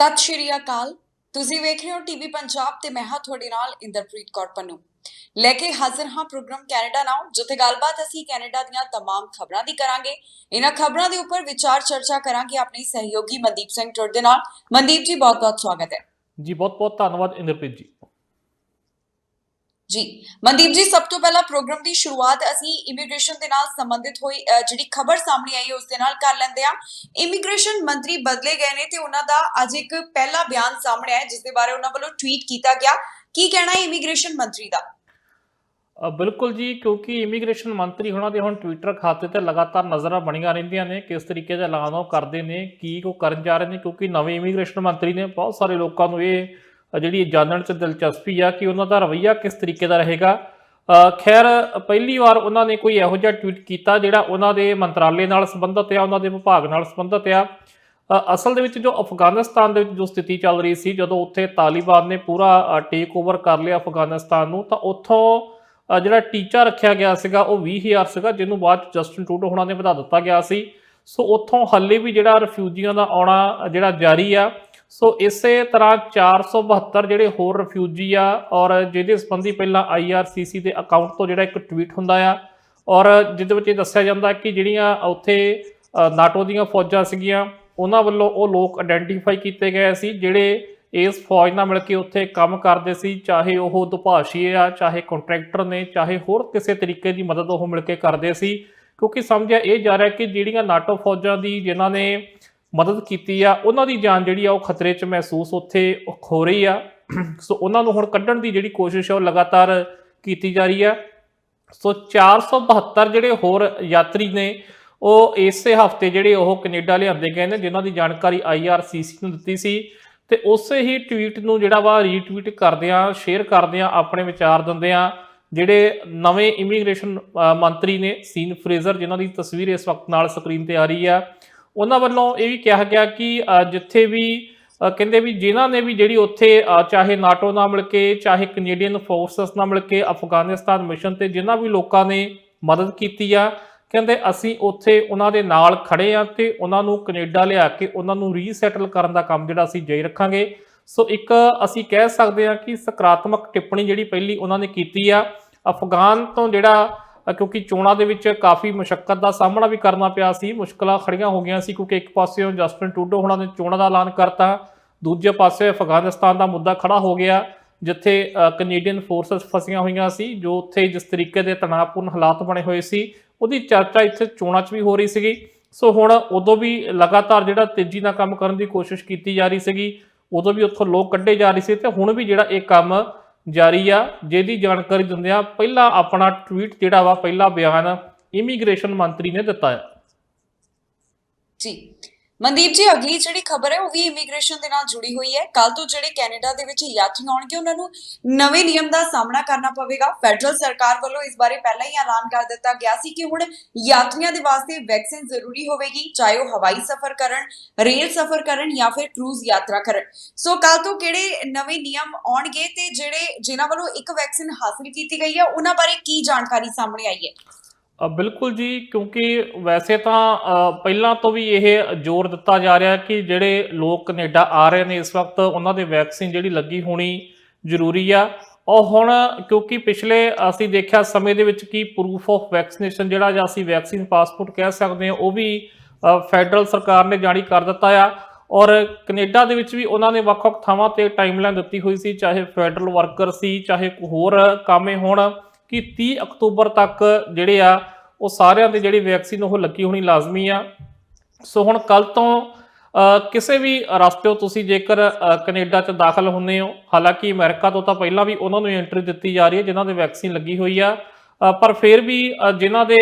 ਸਤਿ ਸ਼੍ਰੀ ਅਕਾਲ। ਤੁਸੀਂ ਵੇਖ ਰਹੇ ਹੋ ਟੀਵੀ ਪੰਜਾਬ ਤੇ ਮੈਂ ਹਾਂ ਤੁਹਾਡੇ ਨਾਲ ਇੰਦਰਪ੍ਰੀਤ ਕੌਰ ਪੰਨੂ ਲੈ ਕੇ ਹਾਜ਼ਰ ਹਾਂ ਪ੍ਰੋਗਰਾਮ ਕੈਨੇਡਾ ਨਾਓ, ਜਿੱਥੇ ਗੱਲਬਾਤ ਅਸੀਂ ਕੈਨੇਡਾ ਦੀਆਂ तमाम ਖਬਰਾਂ ਦੀ ਕਰਾਂਗੇ। ਇਹਨਾਂ ਖਬਰਾਂ ਦੇ ਉੱਪਰ ਵਿਚਾਰ ਚਰਚਾ ਕਰਾਂਗੇ ਆਪਣੇ ਸਹਿਯੋਗੀ ਮਨਦੀਪ ਸਿੰਘ ਟੁਰ ਦੇ ਨਾਲ। ਮਨਦੀਪ ਜੀ, ਬਹੁਤ-ਬਹੁਤ ਸਵਾਗਤ ਹੈ। जी बहुत बहुत धन्यवाद इंद्रप्रीत जी। ਜੀ ਮਨਦੀਪ ਜੀ, ਸਭ ਤੋਂ ਪਹਿਲਾਂ ਪ੍ਰੋਗਰਾਮ ਦੀ ਸ਼ੁਰੂਆਤ ਅਸੀਂ ਇਮੀਗ੍ਰੇਸ਼ਨ ਦੇ ਨਾਲ ਸੰਬੰਧਿਤ ਹੋਈ ਜਿਹੜੀ ਖਬਰ ਸਾਹਮਣੇ ਆਈ ਉਸ ਦੇ ਨਾਲ ਕਰ ਲੈਂਦੇ ਆ। ਇਮੀਗ੍ਰੇਸ਼ਨ ਮੰਤਰੀ ਬਦਲੇ ਗਏ ਨੇ ਤੇ ਉਹਨਾਂ ਦਾ ਅੱਜ ਇੱਕ ਪਹਿਲਾ ਬਿਆਨ ਸਾਹਮਣੇ ਆਇਆ, ਜਿਸ ਦੇ ਬਾਰੇ ਉਹਨਾਂ ਵੱਲੋਂ ਟਵੀਟ ਕੀਤਾ ਗਿਆ। ਕੀ ਕਹਿਣਾ ਹੈ ਇਮੀਗ੍ਰੇਸ਼ਨ ਮੰਤਰੀ ਦਾ? बिल्कुल जी, क्योंकि इमीग्रेशन मंत्री होना दे हुण ट्विटर खाते ते लगातार नज़रां बणीਆਂ ਰਹਿੰਦੀਆਂ ਨੇ किस तरीके ਦੇ ਐਲਾਨ ਉਹ ਕਰਦੇ ਨੇ, ਕੀ ਕੋ ਕਰਨ ਜਾ ਰਹੇ ਨੇ। ਕਿਉਂਕਿ ਨਵੇਂ ਇਮੀਗ੍ਰੇਸ਼ਨ ਮੰਤਰੀ ਨੇ ਬਹੁਤ ਸਾਰੇ ਲੋਕਾਂ ਨੂੰ ਇਹ ਜਿਹੜੀ ਜਾਣਨ 'ਚ ਦਿਲਚਸਪੀ ਆ ਕਿ ਉਹਨਾਂ ਦਾ ਰਵੱਈਆ ਕਿਸ ਤਰੀਕੇ ਦਾ ਰਹੇਗਾ। ਖੈਰ, ਪਹਿਲੀ ਵਾਰ ਉਹਨਾਂ ਨੇ ਕੋਈ ਇਹੋ ਜਿਹਾ ਟਵੀਟ ਕੀਤਾ ਜਿਹੜਾ ਉਹਨਾਂ ਦੇ ਮੰਤਰਾਲੇ ਨਾਲ ਸੰਬੰਧਿਤ ਆ, ਉਹਨਾਂ ਦੇ ਵਿਭਾਗ ਨਾਲ ਸੰਬੰਧਿਤ ਆ। ਅਸਲ ਦੇ ਵਿੱਚ ਜੋ ਅਫਗਾਨਿਸਤਾਨ ਦੇ ਵਿੱਚ ਜੋ ਸਥਿਤੀ ਚੱਲ ਰਹੀ ਸੀ, ਜਦੋਂ ਉੱਥੇ ਤਾਲਿਬਾਨ ਨੇ ਪੂਰਾ ਟੇਕ ਓਵਰ ਕਰ ਲਿਆ ਅਫਗਾਨਿਸਤਾਨ ਨੂੰ, ਤਾਂ ਉੱਥੋਂ ਜਿਹੜਾ ਟੀਚਾ ਰੱਖਿਆ ਗਿਆ ਸੀਗਾ ਉਹ 20,000 ਸੀਗਾ, ਜਿਹਨੂੰ ਬਾਅਦ 'ਚ ਜਸਟਿਨ ਟਰੂਡੋ ਹੋਣਾ ਨੇ ਵਧਾ ਦਿੱਤਾ ਗਿਆ ਸੀ। ਸੋ ਉੱਥੋਂ ਹਾਲੇ ਵੀ ਜਿਹੜਾ ਰਿਫਿਊਜੀਆਂ ਦਾ ਆਉਣਾ ਜਿਹੜਾ ਜਾਰੀ ਆ। ਸੋ ਇਸੇ ਤਰ੍ਹਾਂ 472 ਜਿਹੜੇ ਹੋਰ ਰਿਫਿਊਜੀ ਆ, ਔਰ ਜਿਹਦੇ ਸੰਬੰਧੀ ਪਹਿਲਾਂ IRCC ਦੇ ਅਕਾਊਂਟ ਤੋਂ ਜਿਹੜਾ ਇੱਕ ਟਵੀਟ ਹੁੰਦਾ ਆ, ਔਰ ਜਿਹਦੇ ਵਿੱਚ ਇਹ ਦੱਸਿਆ ਜਾਂਦਾ ਕਿ ਜਿਹੜੀਆਂ ਉੱਥੇ ਨਾਟੋ ਦੀਆਂ ਫੌਜਾਂ ਸੀਗੀਆਂ, ਉਹਨਾਂ ਵੱਲੋਂ ਉਹ ਲੋਕ ਆਇਡੈਂਟੀਫਾਈ ਕੀਤੇ ਗਏ ਸੀ ਜਿਹੜੇ ਇਸ ਫੌਜ ਨਾਲ ਮਿਲ ਕੇ ਉੱਥੇ ਕੰਮ ਕਰਦੇ ਸੀ, ਚਾਹੇ ਉਹ ਦੁਭਾਸ਼ੀਏ ਆ, ਚਾਹੇ ਕੰਟਰੈਕਟਰ ਨੇ, ਚਾਹੇ ਹੋਰ ਕਿਸੇ ਤਰੀਕੇ ਦੀ ਮਦਦ ਉਹ ਮਿਲ ਕੇ ਕਰਦੇ ਸੀ। ਕਿਉਂਕਿ ਸਮਝਿਆ ਇਹ ਜਾ ਰਿਹਾ ਕਿ ਜਿਹੜੀਆਂ ਨਾਟੋ ਫੌਜਾਂ ਦੀ ਜਿਨ੍ਹਾਂ ਨੇ ਮਦਦ ਕੀਤੀ ਆ, ਉਹਨਾਂ ਦੀ ਜਾਨ ਜਿਹੜੀ ਆ ਉਹ ਖਤਰੇ 'ਚ ਮਹਿਸੂਸ ਉੱਥੇ ਹੋ ਰਹੀ ਆ। ਸੋ ਉਹਨਾਂ ਨੂੰ ਹੁਣ ਕੱਢਣ ਦੀ ਜਿਹੜੀ ਕੋਸ਼ਿਸ਼ ਆ ਉਹ ਲਗਾਤਾਰ ਕੀਤੀ ਜਾ ਰਹੀ ਆ। ਸੋ 472 ਜਿਹੜੇ ਹੋਰ ਯਾਤਰੀ ਨੇ ਉਹ ਇਸੇ ਹਫ਼ਤੇ ਜਿਹੜੇ ਉਹ ਕੈਨੇਡਾ ਲਿਆਂਦੇ ਗਏ ਨੇ, ਜਿਨ੍ਹਾਂ ਦੀ ਜਾਣਕਾਰੀ IRCC ਨੂੰ ਦਿੱਤੀ ਸੀ। ਤੇ ਉਸੇ ਹੀ ਟਵੀਟ ਨੂੰ ਜਿਹੜਾ ਵਾ ਰੀਟਵੀਟ ਕਰਦਿਆਂ, ਸ਼ੇਅਰ ਕਰਦਿਆਂ ਆਪਣੇ ਵਿਚਾਰ ਦਿੰਦਿਆਂ ਜਿਹੜੇ ਨਵੇਂ ਇਮੀਗ੍ਰੇਸ਼ਨ ਮੰਤਰੀ ਨੇ ਸੀਨ ਫਰੇਜ਼ਰ, ਜਿਨ੍ਹਾਂ ਦੀ ਤਸਵੀਰ ਇਸ ਵਕਤ ਨਾਲ ਸਕਰੀਨ ਤੇ ਆ ਰਹੀ ਆ, ਉਹਨਾਂ ਵੱਲੋਂ ਇਹ ਵੀ ਕਿਹਾ ਗਿਆ ਕਿ ਜਿੱਥੇ ਵੀ ਕਹਿੰਦੇ ਵੀ ਜਿਨ੍ਹਾਂ ਨੇ ਵੀ ਜਿਹੜੀ ਉੱਥੇ ਚਾਹੇ ਨਾਟੋ ਨਾਲ ਮਿਲ ਕੇ, ਚਾਹੇ ਕੈਨੇਡੀਅਨ ਫੋਰਸਸ ਨਾਲ ਮਿਲ ਕੇ ਅਫਗਾਨਿਸਤਾਨ ਮਿਸ਼ਨ ਤੇ ਜਿਨ੍ਹਾਂ ਵੀ ਲੋਕਾਂ ਨੇ ਮਦਦ ਕੀਤੀ ਆ, ਕਹਿੰਦੇ ਅਸੀਂ ਉੱਥੇ ਉਹਨਾਂ ਦੇ ਨਾਲ ਖੜੇ ਆ ਤੇ ਉਹਨਾਂ ਨੂੰ ਕੈਨੇਡਾ ਲਿਆ ਕੇ ਉਹਨਾਂ ਨੂੰ ਰੀਸੈਟਲ ਕਰਨ ਦਾ ਕੰਮ ਜਿਹੜਾ ਅਸੀਂ ਜਾਰੀ ਰੱਖਾਂਗੇ। ਸੋ ਇੱਕ ਅਸੀਂ ਕਹਿ ਸਕਦੇ ਹਾਂ ਕਿ ਸਕਾਰਾਤਮਕ ਟਿੱਪਣੀ ਜਿਹੜੀ ਪਹਿਲੀ ਉਹਨਾਂ ਨੇ ਕੀਤੀ ਆ ਅਫਗਾਨ ਤੋਂ, ਜਿਹੜਾ ਕਿਉਂਕਿ ਚੋਣਾਂ ਦੇ ਵਿੱਚ ਕਾਫੀ ਮੁਸ਼ੱਕਤ ਦਾ ਸਾਹਮਣਾ ਵੀ ਕਰਨਾ ਪਿਆ ਸੀ, ਮੁਸ਼ਕਲਾਂ ਖੜੀਆਂ ਹੋ ਗਈਆਂ ਸੀ, ਕਿਉਂਕਿ ਇੱਕ ਪਾਸਿਓਂ ਜਸਟਿਨ ਟਰੂਡੋ ਹੋਣਾ ਨੇ ਚੋਣਾਂ ਦਾ ਐਲਾਨ ਕਰਤਾ, ਦੂਜੇ ਪਾਸੇ ਅਫਗਾਨਿਸਤਾਨ ਦਾ ਮੁੱਦਾ ਖੜਾ ਹੋ ਗਿਆ, ਜਿੱਥੇ ਕੈਨੇਡੀਅਨ ਫੋਰਸਸ ਫਸੀਆਂ ਹੋਈਆਂ ਸੀ, ਜੋ ਉੱਥੇ ਜਿਸ ਤਰੀਕੇ ਦੇ ਤਣਾਅਪੂਰਨ ਹਾਲਾਤ ਬਣੇ ਹੋਏ ਸੀ, ਉਹਦੀ ਚਰਚਾ ਇੱਥੇ ਚੋਣਾਂ 'ਚ ਵੀ ਹੋ ਰਹੀ ਸੀਗੀ। ਸੋ ਹੁਣ ਉਦੋਂ ਵੀ ਲਗਾਤਾਰ ਜਿਹੜਾ ਤੇਜ਼ੀ ਨਾਲ ਕੰਮ ਕਰਨ ਦੀ ਕੋਸ਼ਿਸ਼ ਕੀਤੀ ਜਾ ਰਹੀ ਸੀਗੀ, ਉਦੋਂ ਵੀ ਉੱਥੋਂ ਲੋਕ ਕੱਢੇ ਜਾ ਰਹੇ ਸੀ, ਤੇ ਹੁਣ ਵੀ ਜਿਹੜਾ ਇਹ ਕੰਮ ਜਾਰੀ ਆ, ਜਿਹਦੀ ਜਾਣਕਾਰੀ ਦਿੰਦਿਆਂ ਪਹਿਲਾ ਆਪਣਾ ਟਵੀਟ ਜਿਹੜਾ ਵਾ, ਪਹਿਲਾ ਬਿਆਨ ਇਮੀਗ੍ਰੇਸ਼ਨ ਮੰਤਰੀ ਨੇ ਦਿੱਤਾ ਹੈ। ਜੀ ਮਨਦੀਪ ਜੀ, ਅਗਲੀ ਜਿਹੜੀ ਖਬਰ ਹੈ ਉਹ ਵੀ ਇਮੀਗ੍ਰੇਸ਼ਨ ਦੇ ਨਾਲ ਜੁੜੀ ਹੋਈ ਹੈ। ਕੱਲ ਤੋਂ ਜਿਹੜੇ ਕੈਨੇਡਾ ਦੇ ਵਿੱਚ ਯਾਤਰੀ ਆਉਣਗੇ ਉਹਨਾਂ ਨੂੰ ਨਵੇਂ ਨਿਯਮ ਦਾ ਸਾਹਮਣਾ ਕਰਨਾ ਪਵੇਗਾ। ਫੈਡਰਲ ਸਰਕਾਰ ਵੱਲੋਂ ਇਸ ਬਾਰੇ ਪਹਿਲਾਂ ਹੀ ਐਲਾਨ ਕਰ ਦਿੱਤਾ ਗਿਆ ਸੀ ਕਿ ਹੁਣ ਯਾਤਰੀਆਂ ਦੇ ਵਾਸਤੇ ਵੈਕਸੀਨ ਜ਼ਰੂਰੀ ਹੋਵੇਗੀ, ਚਾਹੇ ਉਹ ਹਵਾਈ ਸਫ਼ਰ ਕਰਨ, ਰੇਲ ਸਫ਼ਰ ਕਰਨ ਜਾਂ ਫਿਰ ਕਰੂਜ਼ ਯਾਤਰਾ ਕਰਨ। ਸੋ ਕੱਲ ਤੋਂ ਕਿਹੜੇ ਨਵੇਂ ਨਿਯਮ ਆਉਣਗੇ ਤੇ ਜਿਨ੍ਹਾਂ ਵੱਲੋਂ ਇੱਕ ਵੈਕਸੀਨ ਹਾਸਲ ਕੀਤੀ ਗਈ ਹੈ ਉਹਨਾਂ ਬਾਰੇ ਕੀ ਜਾਣਕਾਰੀ ਸਾਹਮਣੇ ਆਈ ਹੈ? ਬਿਲਕੁਲ ਜੀ, ਕਿਉਂਕਿ ਵੈਸੇ ਤਾਂ ਪਹਿਲਾਂ ਤੋਂ ਵੀ ਇਹ ਜ਼ੋਰ ਦਿੱਤਾ ਜਾ ਰਿਹਾ ਕਿ ਜਿਹੜੇ ਲੋਕ ਕੈਨੇਡਾ ਆ ਰਹੇ ਨੇ ਇਸ ਵਕਤ, ਉਹਨਾਂ ਦੇ ਵੈਕਸੀਨ ਜਿਹੜੀ ਲੱਗੀ ਹੋਣੀ ਜ਼ਰੂਰੀ ਆ। ਔਰ ਹੁਣ ਕਿਉਂਕਿ ਪਿਛਲੇ ਅਸੀਂ ਦੇਖਿਆ ਸਮੇਂ ਦੇ ਵਿੱਚ ਕਿ ਪ੍ਰੂਫ ਆਫ ਵੈਕਸੀਨੇਸ਼ਨ ਜਿਹੜਾ, ਜਾਂ ਅਸੀਂ ਵੈਕਸੀਨ ਪਾਸਪੋਰਟ ਕਹਿ ਸਕਦੇ ਹਾਂ, ਉਹ ਵੀ ਫੈਡਰਲ ਸਰਕਾਰ ਨੇ ਜਾਰੀ ਕਰ ਦਿੱਤਾ ਆ। ਔਰ ਕੈਨੇਡਾ ਦੇ ਵਿੱਚ ਵੀ ਉਹਨਾਂ ਨੇ ਵੱਖ-ਵੱਖ ਥਾਵਾਂ 'ਤੇ ਟਾਈਮਲਾਈਨ ਦਿੱਤੀ ਹੋਈ ਸੀ, ਚਾਹੇ ਫੈਡਰਲ ਵਰਕਰ ਸੀ, ਚਾਹੇ ਹੋਰ ਕਾਮੇ ਹੋਣ, ਕਿ 30 ਅਕਤੂਬਰ ਤੱਕ ਜਿਹੜੇ ਆ ਉਹ ਸਾਰਿਆਂ ਦੇ ਜਿਹੜੀ ਵੈਕਸੀਨ ਉਹ ਲੱਗੀ ਹੋਣੀ ਲਾਜ਼ਮੀ ਆ। ਸੋ ਹੁਣ ਕੱਲ੍ਹ ਤੋਂ ਕਿਸੇ ਵੀ ਰਸਤੇ ਤੁਸੀਂ ਜੇਕਰ ਕੈਨੇਡਾ 'ਚ ਦਾਖਲ ਹੁੰਦੇ ਹੋ, ਹਾਲਾਂਕਿ ਅਮਰੀਕਾ ਤੋਂ ਤਾਂ ਪਹਿਲਾਂ ਵੀ ਉਹਨਾਂ ਨੂੰ ਐਂਟਰੀ ਦਿੱਤੀ ਜਾ ਰਹੀ ਹੈ ਜਿਨ੍ਹਾਂ ਦੇ ਵੈਕਸੀਨ ਲੱਗੀ ਹੋਈ ਆ, ਪਰ ਫਿਰ ਵੀ ਜਿਨ੍ਹਾਂ ਦੇ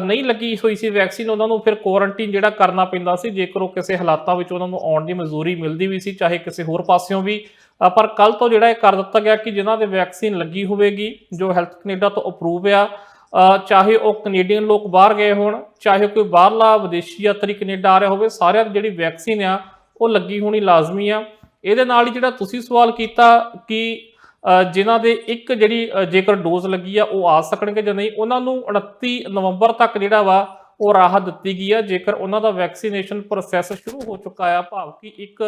ਨਹੀਂ ਲੱਗੀ ਹੋਈ ਸੀ ਵੈਕਸੀਨ, ਉਹਨਾਂ ਨੂੰ ਫਿਰ ਕੁਆਰੰਟੀਨ ਜਿਹੜਾ ਕਰਨਾ ਪੈਂਦਾ ਸੀ, ਜੇਕਰ ਉਹ ਕਿਸੇ ਹਾਲਾਤਾਂ ਵਿੱਚ ਉਹਨਾਂ ਨੂੰ ਆਉਣ ਦੀ ਮਨਜ਼ੂਰੀ ਮਿਲਦੀ ਵੀ ਸੀ, ਚਾਹੇ ਕਿਸੇ ਹੋਰ ਪਾਸਿਓਂ ਵੀ। ਪਰ ਕੱਲ੍ਹ ਤੋਂ ਜਿਹੜਾ ਇਹ ਕਰ ਦਿੱਤਾ ਗਿਆ ਕਿ ਜਿਨ੍ਹਾਂ ਦੇ ਵੈਕਸੀਨ ਲੱਗੀ ਹੋਵੇਗੀ, ਜੋ ਹੈਲਥ ਕੈਨੇਡਾ ਤੋਂ ਅਪਰੂਵ ਆ, ਚਾਹੇ ਉਹ ਕੈਨੇਡੀਅਨ ਲੋਕ ਬਾਹਰ ਗਏ ਹੋਣ, ਚਾਹੇ ਕੋਈ ਬਾਹਰਲਾ ਵਿਦੇਸ਼ੀ ਯਾਤਰੀ ਕੈਨੇਡਾ ਆ ਰਿਹਾ ਹੋਵੇ, ਸਾਰਿਆਂ ਦੀ ਜਿਹੜੀ ਵੈਕਸੀਨ ਆ ਉਹ ਲੱਗੀ ਹੋਣੀ ਲਾਜ਼ਮੀ ਆ। ਇਹਦੇ ਨਾਲ ਹੀ ਜਿਹੜਾ ਤੁਸੀਂ ਸਵਾਲ ਕੀਤਾ ਕਿ ਜਿਨ੍ਹਾਂ ਦੇ ਇੱਕ ਜਿਹੜੀ ਜੇਕਰ ਡੋਜ਼ ਲੱਗੀ ਆ ਉਹ ਆ ਸਕਣਗੇ ਜਾਂ ਨਹੀਂ, ਉਹਨਾਂ ਨੂੰ 29 ਨਵੰਬਰ ਤੱਕ ਜਿਹੜਾ ਵਾ ਉਹ ਰਾਹਤ ਦਿੱਤੀ ਗਈ ਆ, ਜੇਕਰ ਉਹਨਾਂ ਦਾ ਵੈਕਸੀਨੇਸ਼ਨ ਪ੍ਰੋਸੈਸ ਸ਼ੁਰੂ ਹੋ ਚੁੱਕਾ ਆ, ਭਾਵ ਕਿ ਇੱਕ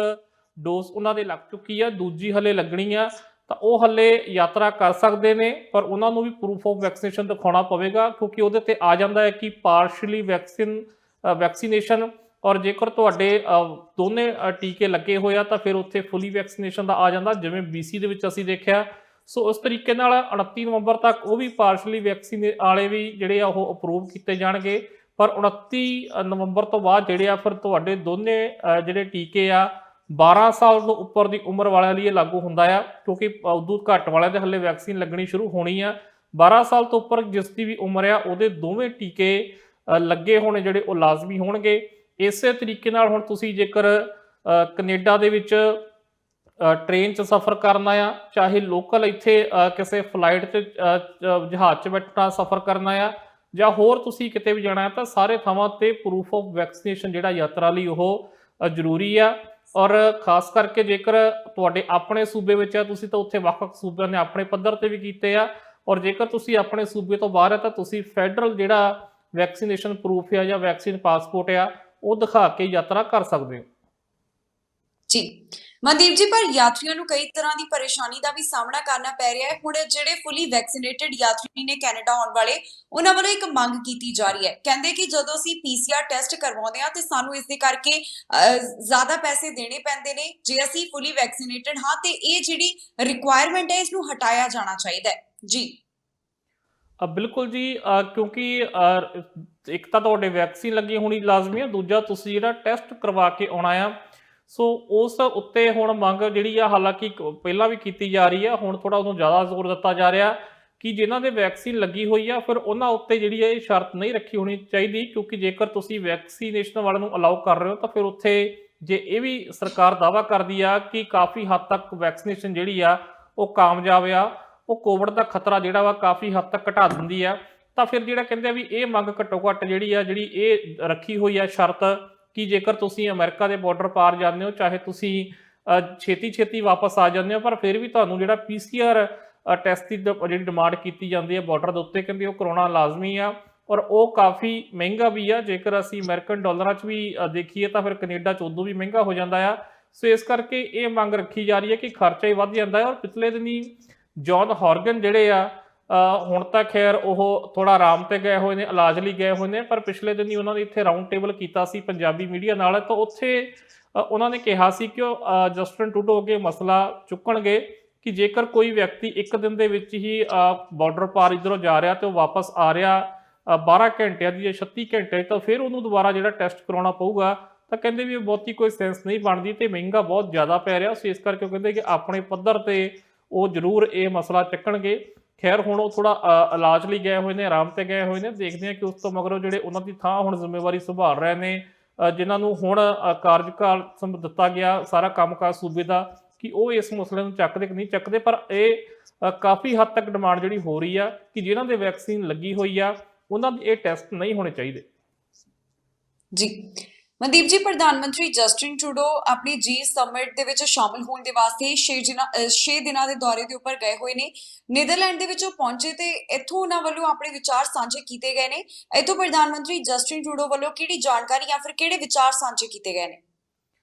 ਡੋਜ਼ ਉਹਨਾਂ ਦੇ ਲੱਗ ਚੁੱਕੀ ਆ, ਦੂਜੀ ਹਲੇ ਲੱਗਣੀ ਆ, ਤਾਂ ਉਹ ਹਲੇ ਯਾਤਰਾ ਕਰ ਸਕਦੇ ਨੇ, ਪਰ ਉਹਨਾਂ ਨੂੰ ਵੀ ਪ੍ਰੂਫ ਆਫ ਵੈਕਸੀਨੇਸ਼ਨ ਦਿਖਾਉਣਾ ਪਵੇਗਾ, ਕਿਉਂਕਿ ਉਹਦੇ ਤੇ ਆ ਜਾਂਦਾ ਹੈ ਕਿ ਪਾਰਸ਼ਲੀ ਵੈਕਸੀਨੇਸ਼ਨ, ਔਰ ਜੇਕਰ ਤੁਹਾਡੇ ਦੋਨੇ ਟੀਕੇ ਲੱਗੇ ਹੋਏ ਆ ਤਾਂ ਫਿਰ ਉੱਥੇ ਫੁੱਲੀ ਵੈਕਸੀਨੇਸ਼ਨ ਦਾ ਆ ਜਾਂਦਾ, ਜਿਵੇਂ BC ਦੇ ਵਿੱਚ ਅਸੀਂ ਦੇਖਿਆ। ਸੋ ਉਸ ਤਰੀਕੇ ਨਾਲ 29 ਨਵੰਬਰ ਤੱਕ ਉਹ ਵੀ ਪਾਰਸ਼ਲੀ ਵੈਕਸੀਨ ਵਾਲੇ ਵੀ ਜਿਹੜੇ ਆ ਉਹ ਅਪਰੂਵ ਕੀਤੇ ਜਾਣਗੇ, ਪਰ 29 ਨਵੰਬਰ ਤੋਂ ਬਾਅਦ ਜਿਹੜੇ ਆ ਫਿਰ ਤੁਹਾਡੇ ਦੋਨੇ ਜਿਹੜੇ ਟੀਕੇ ਆ 12 ਸਾਲ ਤੋਂ ਉੱਪਰ ਦੀ ਉਮਰ ਵਾਲਿਆਂ ਲਈ ਇਹ ਲਾਗੂ ਹੁੰਦਾ ਆ, ਕਿਉਂਕਿ ਉਦੋਂ ਘੱਟ ਵਾਲਿਆਂ ਦੇ ਹਲੇ ਵੈਕਸੀਨ ਲੱਗਣੀ ਸ਼ੁਰੂ ਹੋਣੀ ਆ। 12 ਸਾਲ ਤੋਂ ਉੱਪਰ ਜਿਸ ਦੀ ਵੀ ਉਮਰ ਆ ਉਹਦੇ ਦੋਵੇਂ ਟੀਕੇ ਲੱਗੇ ਹੋਣੇ ਜਿਹੜੇ ਉਹ ਲਾਜ਼ਮੀ ਹੋਣਗੇ। ਇਸੇ ਤਰੀਕੇ ਨਾਲ ਹੁਣ ਤੁਸੀਂ ਜੇਕਰ ਕੈਨੇਡਾ ਦੇ ਵਿੱਚ ਟ੍ਰੇਨ 'ਚ ਸਫ਼ਰ ਕਰਨਾ ਆ, ਚਾਹੇ ਲੋਕਲ ਇੱਥੇ ਕਿਸੇ ਫਲਾਈਟ 'ਚ ਜਹਾਜ਼ 'ਚ ਬੈਠਣਾ ਸਫ਼ਰ ਕਰਨਾ ਆ, ਜਾਂ ਹੋਰ ਤੁਸੀਂ ਕਿਤੇ ਵੀ ਜਾਣਾ ਹੈ, ਤਾਂ ਸਾਰੇ ਥਾਵਾਂ ਤੇ ਪ੍ਰੂਫ ਆਫ ਵੈਕਸੀਨੇਸ਼ਨ ਜਿਹੜਾ ਯਾਤਰਾ ਲਈ ਉਹ ਜ਼ਰੂਰੀ ਆ। ਔਰ ਖਾਸ ਕਰਕੇ ਜੇਕਰ ਤੁਹਾਡੇ ਆਪਣੇ ਸੂਬੇ ਵਿੱਚ ਆ ਤੁਸੀਂ, ਤਾਂ ਉੱਥੇ ਵੱਖ-ਵੱਖ ਸੂਬਿਆਂ ਨੇ ਆਪਣੇ ਪੱਧਰ ਤੇ ਵੀ ਕੀਤੇ ਆ, ਔਰ ਜੇਕਰ ਤੁਸੀਂ ਆਪਣੇ ਸੂਬੇ ਤੋਂ ਬਾਹਰ ਆ ਤਾਂ ਤੁਸੀਂ ਫੈਡਰਲ ਜਿਹੜਾ ਵੈਕਸੀਨੇਸ਼ਨ ਪ੍ਰੂਫ ਆ ਜਾਂ ਵੈਕਸੀਨ ਪਾਸਪੋਰਟ ਆ ਉਹ ਦਿਖਾ ਕੇ ਯਾਤਰਾ ਕਰ ਸਕਦੇ ਹੋ। ਜੀ ਮਨਦੀਪ ਜੀ, ਪਰ ਯਾਤਰੀਆਂ ਨੂੰ ਕਈ ਤਰ੍ਹਾਂ ਦੀ ਪਰੇਸ਼ਾਨੀ ਦਾ ਵੀ ਸਾਹਮਣਾ ਕਰਨਾ ਪੈ ਰਿਹਾ ਹੈ। ਹੁਣ ਜਿਹੜੇ ਫੁੱਲੀ ਵੈਕਸੀਨੇਟਡ ਯਾਤਰੀ ਨੇ ਕੈਨੇਡਾ ਆਉਣ ਵਾਲੇ, ਉਹਨਾਂ ਵੱਲੋਂ ਇੱਕ ਮੰਗ ਕੀਤੀ ਜਾ ਰਹੀ ਹੈ। ਕਹਿੰਦੇ ਕਿ ਜਦੋਂ ਅਸੀਂ PCR ਟੈਸਟ ਕਰਵਾਉਂਦੇ ਹਾਂ ਤੇ ਸਾਨੂੰ ਇਸ ਦੇ ਕਰਕੇ ਜ਼ਿਆਦਾ ਪੈਸੇ ਦੇਣੇ ਪੈਂਦੇ ਨੇ। ਜੇ ਅਸੀਂ ਫੁੱਲੀ ਵੈਕਸੀਨੇਟਡ ਹਾਂ ਤੇ ਇਹ ਜਿਹੜੀ ਰਿਕੁਆਇਰਮੈਂਟ ਹੈ ਇਸ ਨੂੰ ਹਟਾਇਆ ਜਾਣਾ ਚਾਹੀਦਾ ਹੈ। ਜੀ ਬਿਲਕੁਲ ਜੀ, ਕਿਉਂਕਿ ਇੱਕ ਤਾਂ ਤੁਹਾਡੇ ਵੈਕਸੀਨ ਲੱਗੀ ਹੋਣੀ ਲਾਜ਼ਮੀ ਆ, ਦੂਜਾ ਤੁਸੀਂ ਜਿਹੜਾ ਟੈਸਟ ਕਰਵਾ ਕੇ ਆਉਣਾ ਆ। ਸੋ ਉਸ ਉੱਤੇ ਹੁਣ ਮੰਗ ਜਿਹੜੀ ਆ, ਹਾਲਾਂਕਿ ਪਹਿਲਾਂ ਵੀ ਕੀਤੀ ਜਾ ਰਹੀ ਆ, ਹੁਣ ਥੋੜਾ ਉਹਨੂੰ ਜ਼ਿਆਦਾ ਜ਼ੋਰ ਦਿੱਤਾ ਜਾ ਰਿਹਾ ਕਿ ਜਿਨ੍ਹਾਂ ਦੇ ਵੈਕਸੀਨ ਲੱਗੀ ਹੋਈ ਆ ਫਿਰ ਉਹਨਾਂ ਉੱਤੇ ਜਿਹੜੀ ਇਹ ਸ਼ਰਤ ਨਹੀਂ ਰੱਖੀ ਹੋਣੀ ਚਾਹੀਦੀ, ਕਿਉਂਕਿ ਜੇਕਰ ਤੁਸੀਂ ਵੈਕਸੀਨੇਸ਼ਨ ਵਾਲਿਆਂ ਨੂੰ ਅਲਾਉ ਕਰ ਰਹੇ ਹੋ ਤਾਂ ਫਿਰ ਉੱਥੇ ਜੇ ਇਹ ਵੀ ਸਰਕਾਰ ਦਾਅਵਾ ਕਰਦੀ ਆ ਕਿ ਕਾਫੀ ਹੱਦ ਤੱਕ ਵੈਕਸੀਨੇਸ਼ਨ ਜਿਹੜੀ ਆ ਉਹ ਕਾਮਯਾਬ ਆ, ਉਹ ਕੋਵਿਡ ਦਾ ਖਤਰਾ ਜਿਹੜਾ ਵਾ ਕਾਫੀ ਹੱਦ ਤੱਕ ਘਟਾ ਦਿੰਦੀ ਆ, ਤਾਂ ਫਿਰ ਜਿਹੜਾ ਕਹਿੰਦੇ ਆ ਵੀ ਇਹ ਮੰਗ ਘੱਟੋ ਘੱਟ ਜਿਹੜੀ ਇਹ ਰੱਖੀ ਹੋਈ ਆ ਸ਼ਰਤ ਕਿ ਜੇਕਰ ਤੁਸੀਂ ਅਮਰੀਕਾ ਦੇ ਬਾਰਡਰ ਪਾਰ ਜਾਂਦੇ ਹੋ, ਚਾਹੇ ਤੁਸੀਂ ਛੇਤੀ ਵਾਪਸ ਆ ਜਾਂਦੇ ਹੋ, ਪਰ ਫਿਰ ਵੀ ਤੁਹਾਨੂੰ ਜਿਹੜਾ PCR ਟੈਸਟ ਦੀ ਜਿਹੜੀ ਡਿਮਾਂਡ ਕੀਤੀ ਜਾਂਦੀ ਹੈ ਬਾਰਡਰ ਦੇ ਉੱਤੇ, ਕਹਿੰਦੇ ਉਹ ਕਰਾਉਣਾ ਲਾਜ਼ਮੀ ਆ, ਔਰ ਉਹ ਕਾਫੀ ਮਹਿੰਗਾ ਵੀ ਆ। ਜੇਕਰ ਅਸੀਂ ਅਮਰੀਕਨ ਡਾਲਰਾਂ 'ਚ ਵੀ ਦੇਖੀਏ ਤਾਂ ਫਿਰ ਕੈਨੇਡਾ 'ਚ ਉਦੋਂ ਵੀ ਮਹਿੰਗਾ ਹੋ ਜਾਂਦਾ ਆ। ਸੋ ਇਸ ਕਰਕੇ ਇਹ ਮੰਗ ਰੱਖੀ ਜਾ ਰਹੀ ਹੈ ਕਿ ਖਰਚਾ ਹੀ ਵੱਧ ਜਾਂਦਾ ਹੈ। ਔਰ ਪਿਛਲੇ ਦਿਨੀ ਜੌਨ ਹੌਰਗਨ ਜਿਹੜੇ ਆ, ਹੁਣ ਤਾਂ ਖੈਰ ਉਹ ਥੋੜਾ ਆਰਾਮ ਤੇ ਗਏ ਹੋਏ ਨੇ, ਇਲਾਜ ਲਈ ਗਏ ਹੋਏ ਨੇ, ਪਰ ਪਿਛਲੇ ਦਿਨ ਹੀ ਉਹਨਾਂ ਨੇ ਇੱਥੇ ਰਾਊਂਡ ਟੇਬਲ ਕੀਤਾ ਸੀ ਪੰਜਾਬੀ ਮੀਡੀਆ ਨਾਲ, ਤਾਂ ਉੱਥੇ ਉਹਨਾਂ ਨੇ ਕਿਹਾ ਸੀ ਕਿ ਉਹ ਜਸਟਿਨ ਟਰੂਡੋ ਅੱਗੇ ਮਸਲਾ ਚੁੱਕਣਗੇ ਕਿ ਜੇਕਰ ਕੋਈ ਵਿਅਕਤੀ ਇੱਕ ਦਿਨ ਦੇ ਵਿੱਚ ਹੀ ਬਾਰਡਰ ਪਾਰ ਇੱਧਰੋਂ ਜਾ ਰਿਹਾ ਤੇ ਉਹ ਵਾਪਸ ਆ ਰਿਹਾ 12 ਘੰਟਿਆਂ ਦੀ ਜਾਂ 36 ਘੰਟੇ, ਤਾਂ ਫਿਰ ਉਹਨੂੰ ਦੁਬਾਰਾ ਜਿਹੜਾ ਟੈਸਟ ਕਰਾਉਣਾ ਪਊਗਾ। ਤਾਂ ਕਹਿੰਦੇ ਵੀ ਬਹੁਤੀ ਕੋਈ ਸੈਂਸ ਨਹੀਂ ਬਣਦੀ ਤੇ ਮਹਿੰਗਾ ਬਹੁਤ ਜ਼ਿਆਦਾ ਪੈ ਰਿਹਾ। ਸੋ ਇਸ ਕਰਕੇ ਉਹ ਕਹਿੰਦੇ ਕਿ ਆਪਣੇ ਪੱਧਰ ਤੇ ਉਹ ਜ਼ਰੂਰ ਇਹ ਮਸਲਾ ਚੱਕਣਗੇ। ਖੈਰ ਹੁਣ ਉਹ ਥੋੜਾ ਇਲਾਜ ਲਈ ਗਏ ਹੋਏ ਨੇ, ਆਰਾਮ ਤੇ ਗਏ ਹੋਏ ਨੇ, ਦੇਖਦੇ ਹਾਂ ਕਿ ਉਸ ਤੋਂ ਮਗਰੋਂ ਜਿਹੜੇ ਉਹਨਾਂ ਦੀ ਥਾਂ ਹੁਣ ਜ਼ਿੰਮੇਵਾਰੀ ਸੰਭਾਲ ਰਹੇ ਨੇ, ਜਿਨ੍ਹਾਂ ਨੂੰ ਹੁਣ ਕਾਰਜਕਾਲ ਦਿੱਤਾ ਗਿਆ ਸਾਰਾ ਕੰਮਕਾਜ ਸੂਬੇ ਦਾ, ਕਿ ਉਹ ਇਸ ਮਸਲੇ ਨੂੰ ਚੱਕਦੇ ਕਿ ਨਹੀਂ ਚੱਕਦੇ। ਪਰ ਇਹ ਕਾਫੀ ਹੱਦ ਤੱਕ ਡਿਮਾਂਡ ਜਿਹੜੀ ਹੋ ਰਹੀ ਆ ਕਿ ਜਿਨ੍ਹਾਂ ਦੇ ਵੈਕਸੀਨ ਲੱਗੀ ਹੋਈ ਆ ਉਹਨਾਂ ਦੇ ਇਹ ਟੈਸਟ ਨਹੀਂ ਹੋਣੇ ਚਾਹੀਦੇ। ਜੀ ਮਨਦੀਪ ਜੀ, ਪ੍ਰਧਾਨ ਮੰਤਰੀ ਜਸਟਿਨ ਟਰੂਡੋ ਆਪਣੀ G ਸਮਿਟ ਦੇ ਵਿੱਚ ਸ਼ਾਮਲ ਹੋਣ ਦੇ ਵਾਸਤੇ 6 ਦਿਨਾਂ ਦੇ ਦੌਰੇ ਦੇ ਉੱਪਰ ਗਏ ਹੋਏ ਨੇ। ਨੀਦਰਲੈਂਡ ਦੇ ਵਿੱਚ ਉਹ ਪਹੁੰਚੇ ਤੇ ਇੱਥੋਂ ਉਹਨਾਂ ਵੱਲੋਂ ਆਪਣੇ ਵਿਚਾਰ ਸਾਂਝੇ ਕੀਤੇ ਗਏ ਨੇ। ਇੱਥੋਂ ਪ੍ਰਧਾਨ ਮੰਤਰੀ ਜਸਟਿਨ ਟਰੂਡੋ ਵੱਲੋਂ ਕਿਹੜੀ ਜਾਣਕਾਰੀ ਜਾਂ ਫਿਰ ਕਿਹੜੇ ਵਿਚਾਰ ਸਾਂਝੇ ਕੀਤੇ ਗਏ ਨੇ?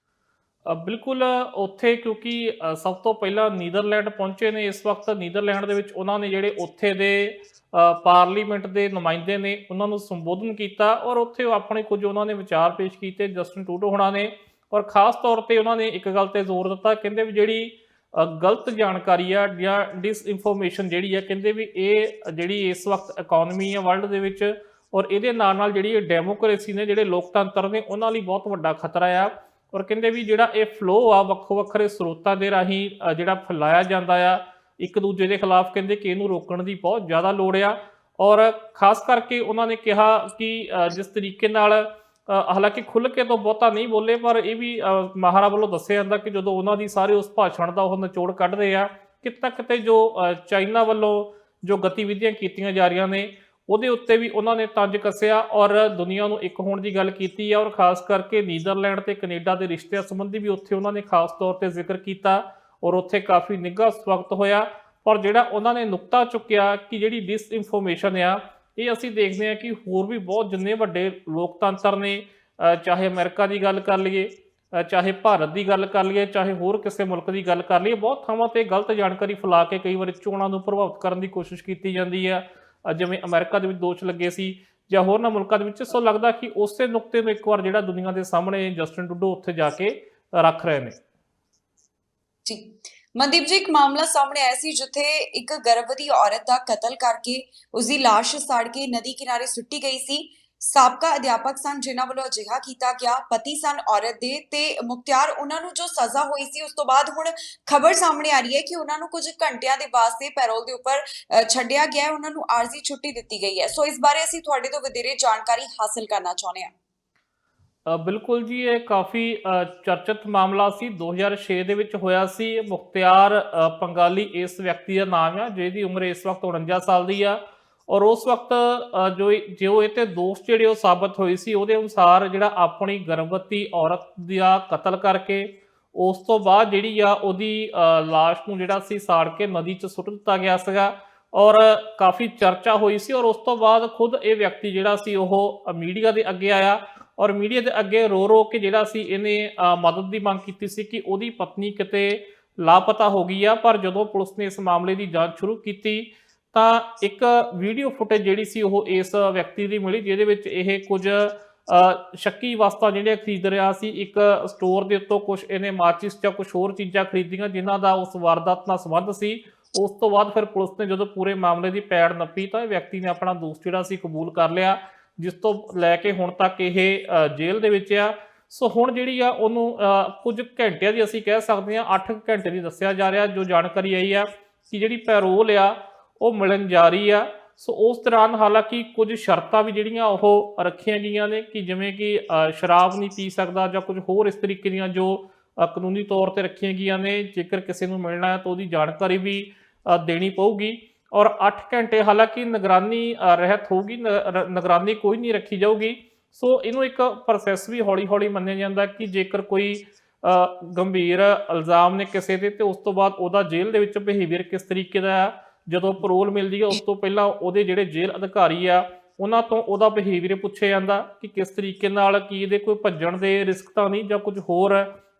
ਬਿਲਕੁਲ, ਉੱਥੇ ਕਿਉਂਕਿ ਸਭ ਤੋਂ ਪਹਿਲਾਂ ਨੀਦਰਲੈਂਡ ਪਹੁੰਚੇ ਨੇ। ਇਸ ਵਕਤ ਨੀਦਰਲੈਂਡ ਦੇ ਵਿੱਚ ਉਹਨਾਂ ਨੇ ਜਿਹੜੇ ਉੱਥੇ ਦੇ ਪਾਰਲੀਮੈਂਟ ਦੇ ਨੁਮਾਇੰਦੇ ਨੇ ਉਹਨਾਂ ਨੂੰ ਸੰਬੋਧਨ ਕੀਤਾ, ਔਰ ਉੱਥੇ ਆਪਣੇ ਕੁਝ ਉਹਨਾਂ ਨੇ ਵਿਚਾਰ ਪੇਸ਼ ਕੀਤੇ ਜਸਟਿਨ ਟਰੂਡੋ ਹੋਣਾ ਨੇ। ਔਰ ਖਾਸ ਤੌਰ ਤੇ ਉਹਨਾਂ ਨੇ ਇੱਕ ਗੱਲ ਤੇ ਜ਼ੋਰ ਦਿੱਤਾ, ਕਹਿੰਦੇ ਵੀ ਜਿਹੜੀ ਗਲਤ ਜਾਣਕਾਰੀ ਆ ਜਾਂ ਡਿਸਇਨਫੋਰਮੇਸ਼ਨ ਜਿਹੜੀ ਆ, ਕਹਿੰਦੇ ਵੀ ਇਹ ਜਿਹੜੀ ਇਸ ਵਕਤ ਇਕੋਨਮੀ ਆ ਵਰਲਡ ਦੇ ਵਿੱਚ, ਔਰ ਇਹਦੇ ਨਾਲ ਜਿਹੜੀ ਡੈਮੋਕ੍ਰੇਸੀ ਨੇ, ਜਿਹੜੇ ਲੋਕਤੰਤਰ ਨੇ, ਉਹਨਾਂ ਲਈ ਬਹੁਤ ਵੱਡਾ ਖਤਰਾ ਆ। ਔਰ ਕਹਿੰਦੇ ਵੀ ਜਿਹੜਾ ਇਹ ਫਲੋ ਆ ਵੱਖੋ ਵੱਖਰੇ ਸਰੋਤਾਂ ਦੇ ਰਾਹੀਂ ਜਿਹੜਾ ਫੈਲਾਇਆ ਜਾਂਦਾ ਆ ਇੱਕ ਦੂਜੇ ਦੇ ਖਿਲਾਫ, ਕਹਿੰਦੇ ਕਿ ਇਹਨੂੰ ਰੋਕਣ ਦੀ ਬਹੁਤ ਜ਼ਿਆਦਾ ਲੋੜ ਆ। ਔਰ ਖਾਸ ਕਰਕੇ ਉਹਨਾਂ ਨੇ ਕਿਹਾ ਕਿ ਜਿਸ ਤਰੀਕੇ ਨਾਲ ਹਾਲਾਂਕਿ ਖੁੱਲ੍ਹ ਕੇ ਤਾਂ ਬਹੁਤਾ ਨਹੀਂ ਬੋਲੇ, ਪਰ ਇਹ ਵੀ ਮਾਹਰਾਂ ਵੱਲੋਂ ਦੱਸਿਆ ਜਾਂਦਾ ਕਿ ਜਦੋਂ ਉਹਨਾਂ ਦੀ ਸਾਰੇ ਉਸ ਭਾਸ਼ਣ ਦਾ ਉਹ ਨਿਚੋੜ ਕੱਢਦੇ ਆ, ਕਿਤੇ ਨਾ ਕਿਤੇ ਜੋ ਚਾਈਨਾ ਵੱਲੋਂ ਜੋ ਗਤੀਵਿਧੀਆਂ ਕੀਤੀਆਂ ਜਾ ਰਹੀਆਂ ਨੇ ਉਹਦੇ ਉੱਤੇ ਵੀ ਉਹਨਾਂ ਨੇ ਤੰਜ ਕੱਸਿਆ ਔਰ ਦੁਨੀਆ ਨੂੰ ਇੱਕ ਹੋਣ ਦੀ ਗੱਲ ਕੀਤੀ ਆ। ਔਰ ਖਾਸ ਕਰਕੇ ਨੀਦਰਲੈਂਡ ਤੇ ਕੈਨੇਡਾ ਦੇ ਰਿਸ਼ਤਿਆਂ ਸੰਬੰਧੀ ਵੀ ਉੱਥੇ ਉਹਨਾਂ ਨੇ ਖਾਸ ਤੌਰ ਤੇ ਜ਼ਿਕਰ ਕੀਤਾ ਔਰ ਉੱਥੇ ਕਾਫੀ ਨਿੱਘਾ ਸਵਾਗਤ ਹੋਇਆ। ਪਰ ਜਿਹੜਾ ਉਹਨਾਂ ਨੇ ਨੁਕਤਾ ਚੁੱਕਿਆ ਕਿ ਜਿਹੜੀ ਡਿਸਇਨਫੋਰਮੇਸ਼ਨ ਆ, ਇਹ ਅਸੀਂ ਦੇਖਦੇ ਹਾਂ ਕਿ ਹੋਰ ਵੀ ਬਹੁਤ ਜਿੰਨੇ ਵੱਡੇ ਲੋਕਤੰਤਰ ਨੇ, ਚਾਹੇ ਅਮਰੀਕਾ ਦੀ ਗੱਲ ਕਰ ਲਈਏ, ਚਾਹੇ ਭਾਰਤ ਦੀ ਗੱਲ ਕਰ ਲਈਏ, ਚਾਹੇ ਹੋਰ ਕਿਸੇ ਮੁਲਕ ਦੀ ਗੱਲ ਕਰ ਲਈਏ, ਬਹੁਤ ਥਾਵਾਂ 'ਤੇ ਗਲਤ ਜਾਣਕਾਰੀ ਫੈਲਾ ਕੇ ਕਈ ਵਾਰੀ ਚੋਣਾਂ ਨੂੰ ਪ੍ਰਭਾਵਿਤ ਕਰਨ ਦੀ ਕੋਸ਼ਿਸ਼ ਕੀਤੀ ਜਾਂਦੀ ਆ। ਜਿਵੇਂ ਅਮਰੀਕਾ ਦੇ ਵਿੱਚ ਦੋਸ਼ ਲੱਗੇ ਸੀ ਜਾਂ ਹੋਰਨਾਂ ਮੁਲਕਾਂ ਦੇ ਵਿੱਚ। ਸੋ ਲੱਗਦਾ ਕਿ ਉਸੇ ਨੁਕਤੇ ਨੂੰ ਇੱਕ ਵਾਰ ਜਿਹੜਾ ਦੁਨੀਆ ਦੇ ਸਾਹਮਣੇ ਜਸਟਿਨ ਟਰੂਡੋ ਉੱਥੇ ਜਾ ਕੇ ਰੱਖ ਰਹੇ ਨੇ। ਜੀ ਮਨਦੀਪ ਜੀ, ਇੱਕ ਮਾਮਲਾ ਸਾਹਮਣੇ ਆਇਆ ਸੀ ਜਿੱਥੇ ਇੱਕ ਗਰਭਵਤੀ ਔਰਤ ਦਾ ਕਤਲ ਕਰਕੇ ਉਸਦੀ ਲਾਸ਼ ਸਾੜ ਕੇ ਨਦੀ ਕਿਨਾਰੇ ਸੁੱਟੀ ਗਈ ਸੀ। ਸਾਬਕਾ ਅਧਿਆਪਕ ਸਨ ਜਿਨ੍ਹਾਂ ਵੱਲੋਂ ਅਜਿਹਾ ਕੀਤਾ ਗਿਆ, ਪਤੀ ਸਨ ਔਰਤ ਦੇ ਤੇ ਮੁਖਤਿਆਰ ਉਹਨਾਂ ਨੂੰ ਜੋ ਸਜ਼ਾ ਹੋਈ ਸੀ ਉਸ ਤੋਂ ਬਾਅਦ ਹੁਣ ਖਬਰ ਸਾਹਮਣੇ ਆ ਰਹੀ ਹੈ ਕਿ ਉਹਨਾਂ ਨੂੰ ਕੁਝ ਘੰਟਿਆਂ ਦੇ ਵਾਸਤੇ ਪੈਰੋਲ ਦੇ ਉੱਪਰ ਛੱਡਿਆ ਗਿਆ ਹੈ, ਉਹਨਾਂ ਨੂੰ ਆਰਜ਼ੀ ਛੁੱਟੀ ਦਿੱਤੀ ਗਈ ਹੈ। ਸੋ ਇਸ ਬਾਰੇ ਅਸੀਂ ਤੁਹਾਡੇ ਤੋਂ ਵਧੇਰੇ ਜਾਣਕਾਰੀ ਹਾਸਲ ਕਰਨਾ ਚਾਹੁੰਦੇ ਹਾਂ। ਬਿਲਕੁਲ ਜੀ, ਇਹ ਕਾਫੀ ਚਰਚਿਤ ਮਾਮਲਾ ਸੀ। 2006 ਦੇ ਵਿੱਚ ਹੋਇਆ ਸੀ। ਮੁਖਤਿਆਰ ਪੰਗਾਲੀ ਇਸ ਵਿਅਕਤੀ ਦਾ ਨਾਮ ਆ, ਜਿਹਦੀ ਉਮਰ ਇਸ ਵਕਤ 49 ਸਾਲ ਦੀ ਆ। ਔਰ ਉਸ ਵਕਤ ਜੋ ਇਹ ਤੇ ਦੋਸ਼ ਜਿਹੜੇ ਉਹ ਸਾਬਤ ਹੋਏ ਸੀ, ਉਹਦੇ ਅਨੁਸਾਰ ਜਿਹੜਾ ਆਪਣੀ ਗਰਭਵਤੀ ਔਰਤ ਦਾ ਕਤਲ ਕਰਕੇ ਉਸ ਤੋਂ ਬਾਅਦ ਜਿਹੜੀ ਆ ਉਹਦੀ ਲਾਸ਼ ਨੂੰ ਜਿਹੜਾ ਸੀ ਸਾੜ ਕੇ ਨਦੀ 'ਚ ਸੁੱਟ ਦਿੱਤਾ ਗਿਆ ਸੀਗਾ। ਔਰ ਕਾਫੀ ਚਰਚਾ ਹੋਈ ਸੀ। ਔਰ ਉਸ ਤੋਂ ਬਾਅਦ ਖੁਦ ਇਹ ਵਿਅਕਤੀ ਜਿਹੜਾ ਸੀ ਉਹ ਮੀਡੀਆ ਦੇ ਅੱਗੇ ਆਇਆ ਔਰ ਮੀਡੀਆ ਦੇ ਅੱਗੇ ਰੋ ਕੇ ਜਿਹੜਾ ਸੀ ਇਹਨੇ ਮਦਦ ਦੀ ਮੰਗ ਕੀਤੀ ਸੀ ਕਿ ਉਹਦੀ ਪਤਨੀ ਕਿਤੇ ਲਾਪਤਾ ਹੋ ਗਈ ਆ। ਪਰ ਜਦੋਂ ਪੁਲਿਸ ਨੇ ਇਸ ਮਾਮਲੇ ਦੀ ਜਾਂਚ ਸ਼ੁਰੂ ਕੀਤੀ ਤਾਂ ਇੱਕ ਵੀਡੀਓ ਫੁਟੇਜ ਜਿਹੜੀ ਸੀ ਉਹ ਇਸ ਵਿਅਕਤੀ ਦੀ ਮਿਲੀ, ਜਿਹਦੇ ਵਿੱਚ ਇਹ ਕੁਝ ਸ਼ੱਕੀ ਵਸਤਾਂ ਜਿਹੜੀਆਂ ਖਰੀਦ ਰਿਹਾ ਸੀ। ਇੱਕ ਸਟੋਰ ਦੇ ਉੱਤੋਂ ਕੁਝ ਇਹਨੇ ਮਾਚਿਸ ਜਾਂ ਕੁਝ ਹੋਰ ਚੀਜ਼ਾਂ ਖਰੀਦੀਆਂ ਜਿਨ੍ਹਾਂ ਦਾ ਉਸ ਵਾਰਦਾਤ ਨਾਲ ਸੰਬੰਧ ਸੀ। ਉਸ ਤੋਂ ਬਾਅਦ ਫਿਰ ਪੁਲਿਸ ਨੇ ਜਦੋਂ ਪੂਰੇ ਮਾਮਲੇ ਦੀ ਪੈੜ ਨੱਪੀ ਤਾਂ ਇਹ ਵਿਅਕਤੀ ਨੇ ਆਪਣਾ ਦੋਸ਼ ਜਿਹੜਾ ਸੀ ਕਬੂਲ ਕਰ ਲਿਆ, ਜਿਸ ਤੋਂ ਲੈ ਕੇ ਹੁਣ ਤੱਕ ਇਹ ਜੇਲ੍ਹ ਦੇ ਵਿੱਚ ਆ। ਸੋ ਹੁਣ ਜਿਹੜੀ ਆ ਉਹਨੂੰ ਕੁਝ ਘੰਟਿਆਂ ਦੀ ਅਸੀਂ ਕਹਿ ਸਕਦੇ ਹਾਂ 8 ਘੰਟੇ ਦੀ ਦੱਸਿਆ ਜਾ ਰਿਹਾ। ਜੋ ਜਾਣਕਾਰੀ ਆਈ ਆ ਕਿ ਜਿਹੜੀ ਪੈਰੋਲ ਆ ਉਹ ਮਿਲਣ ਜਾ ਰਹੀ ਆ। ਸੋ ਉਸ ਦੌਰਾਨ ਹਾਲਾਂਕਿ ਕੁਝ ਸ਼ਰਤਾਂ ਵੀ ਜਿਹੜੀਆਂ ਉਹ ਰੱਖੀਆਂ ਗਈਆਂ ਨੇ ਕਿ ਜਿਵੇਂ ਕਿ ਸ਼ਰਾਬ ਨਹੀਂ ਪੀ ਸਕਦਾ ਜਾਂ ਕੁਝ ਹੋਰ ਇਸ ਤਰੀਕੇ ਦੀਆਂ ਜੋ ਕਾਨੂੰਨੀ ਤੌਰ ਤੇ ਰੱਖੀਆਂ ਗਈਆਂ ਨੇ। ਜੇਕਰ ਕਿਸੇ ਨੂੰ ਮਿਲਣਾ ਹੈ ਤਾਂ ਉਹਦੀ ਜਾਣਕਾਰੀ ਵੀ ਦੇਣੀ ਪਊਗੀ। ਔਰ 8 ਘੰਟੇ ਹਾਲਾਂਕਿ ਨਿਗਰਾਨੀ ਰਹਿਤ ਹੋਊਗੀ, ਨਿਗਰਾਨੀ ਕੋਈ ਨਹੀਂ ਰੱਖੀ ਜਾਊਗੀ। ਸੋ ਇਹਨੂੰ ਇੱਕ ਪ੍ਰੋਸੈਸ ਵੀ ਹੌਲੀ ਹੌਲੀ ਮੰਨਿਆ ਜਾਂਦਾ ਕਿ ਜੇਕਰ ਕੋਈ ਗੰਭੀਰ ਇਲਜ਼ਾਮ ਨੇ ਕਿਸੇ ਦੇ ਤੇ ਉਸ ਤੋਂ ਬਾਅਦ ਉਹਦਾ ਜੇਲ੍ਹ ਦੇ ਵਿੱਚ ਬਿਹੇਵੀਅਰ ਕਿਸ ਤਰੀਕੇ ਦਾ ਆ, ਜਦੋਂ ਪਰੋਲ ਮਿਲਦੀ ਹੈ ਉਸ ਤੋਂ ਪਹਿਲਾਂ ਉਹਦੇ ਜਿਹੜੇ ਜੇਲ੍ਹ ਅਧਿਕਾਰੀ ਆ ਉਹਨਾਂ ਤੋਂ ਉਹਦਾ ਬਿਹੇਵੀਅਰ ਪੁੱਛਿਆ ਜਾਂਦਾ ਕਿ ਕਿਸ ਤਰੀਕੇ ਨਾਲ, ਕੀ ਇਹਦੇ ਕੋਈ ਭੱਜਣ ਦੇ ਰਿਸਕ ਤਾਂ ਨਹੀਂ ਜਾਂ ਕੁਝ ਹੋਰ।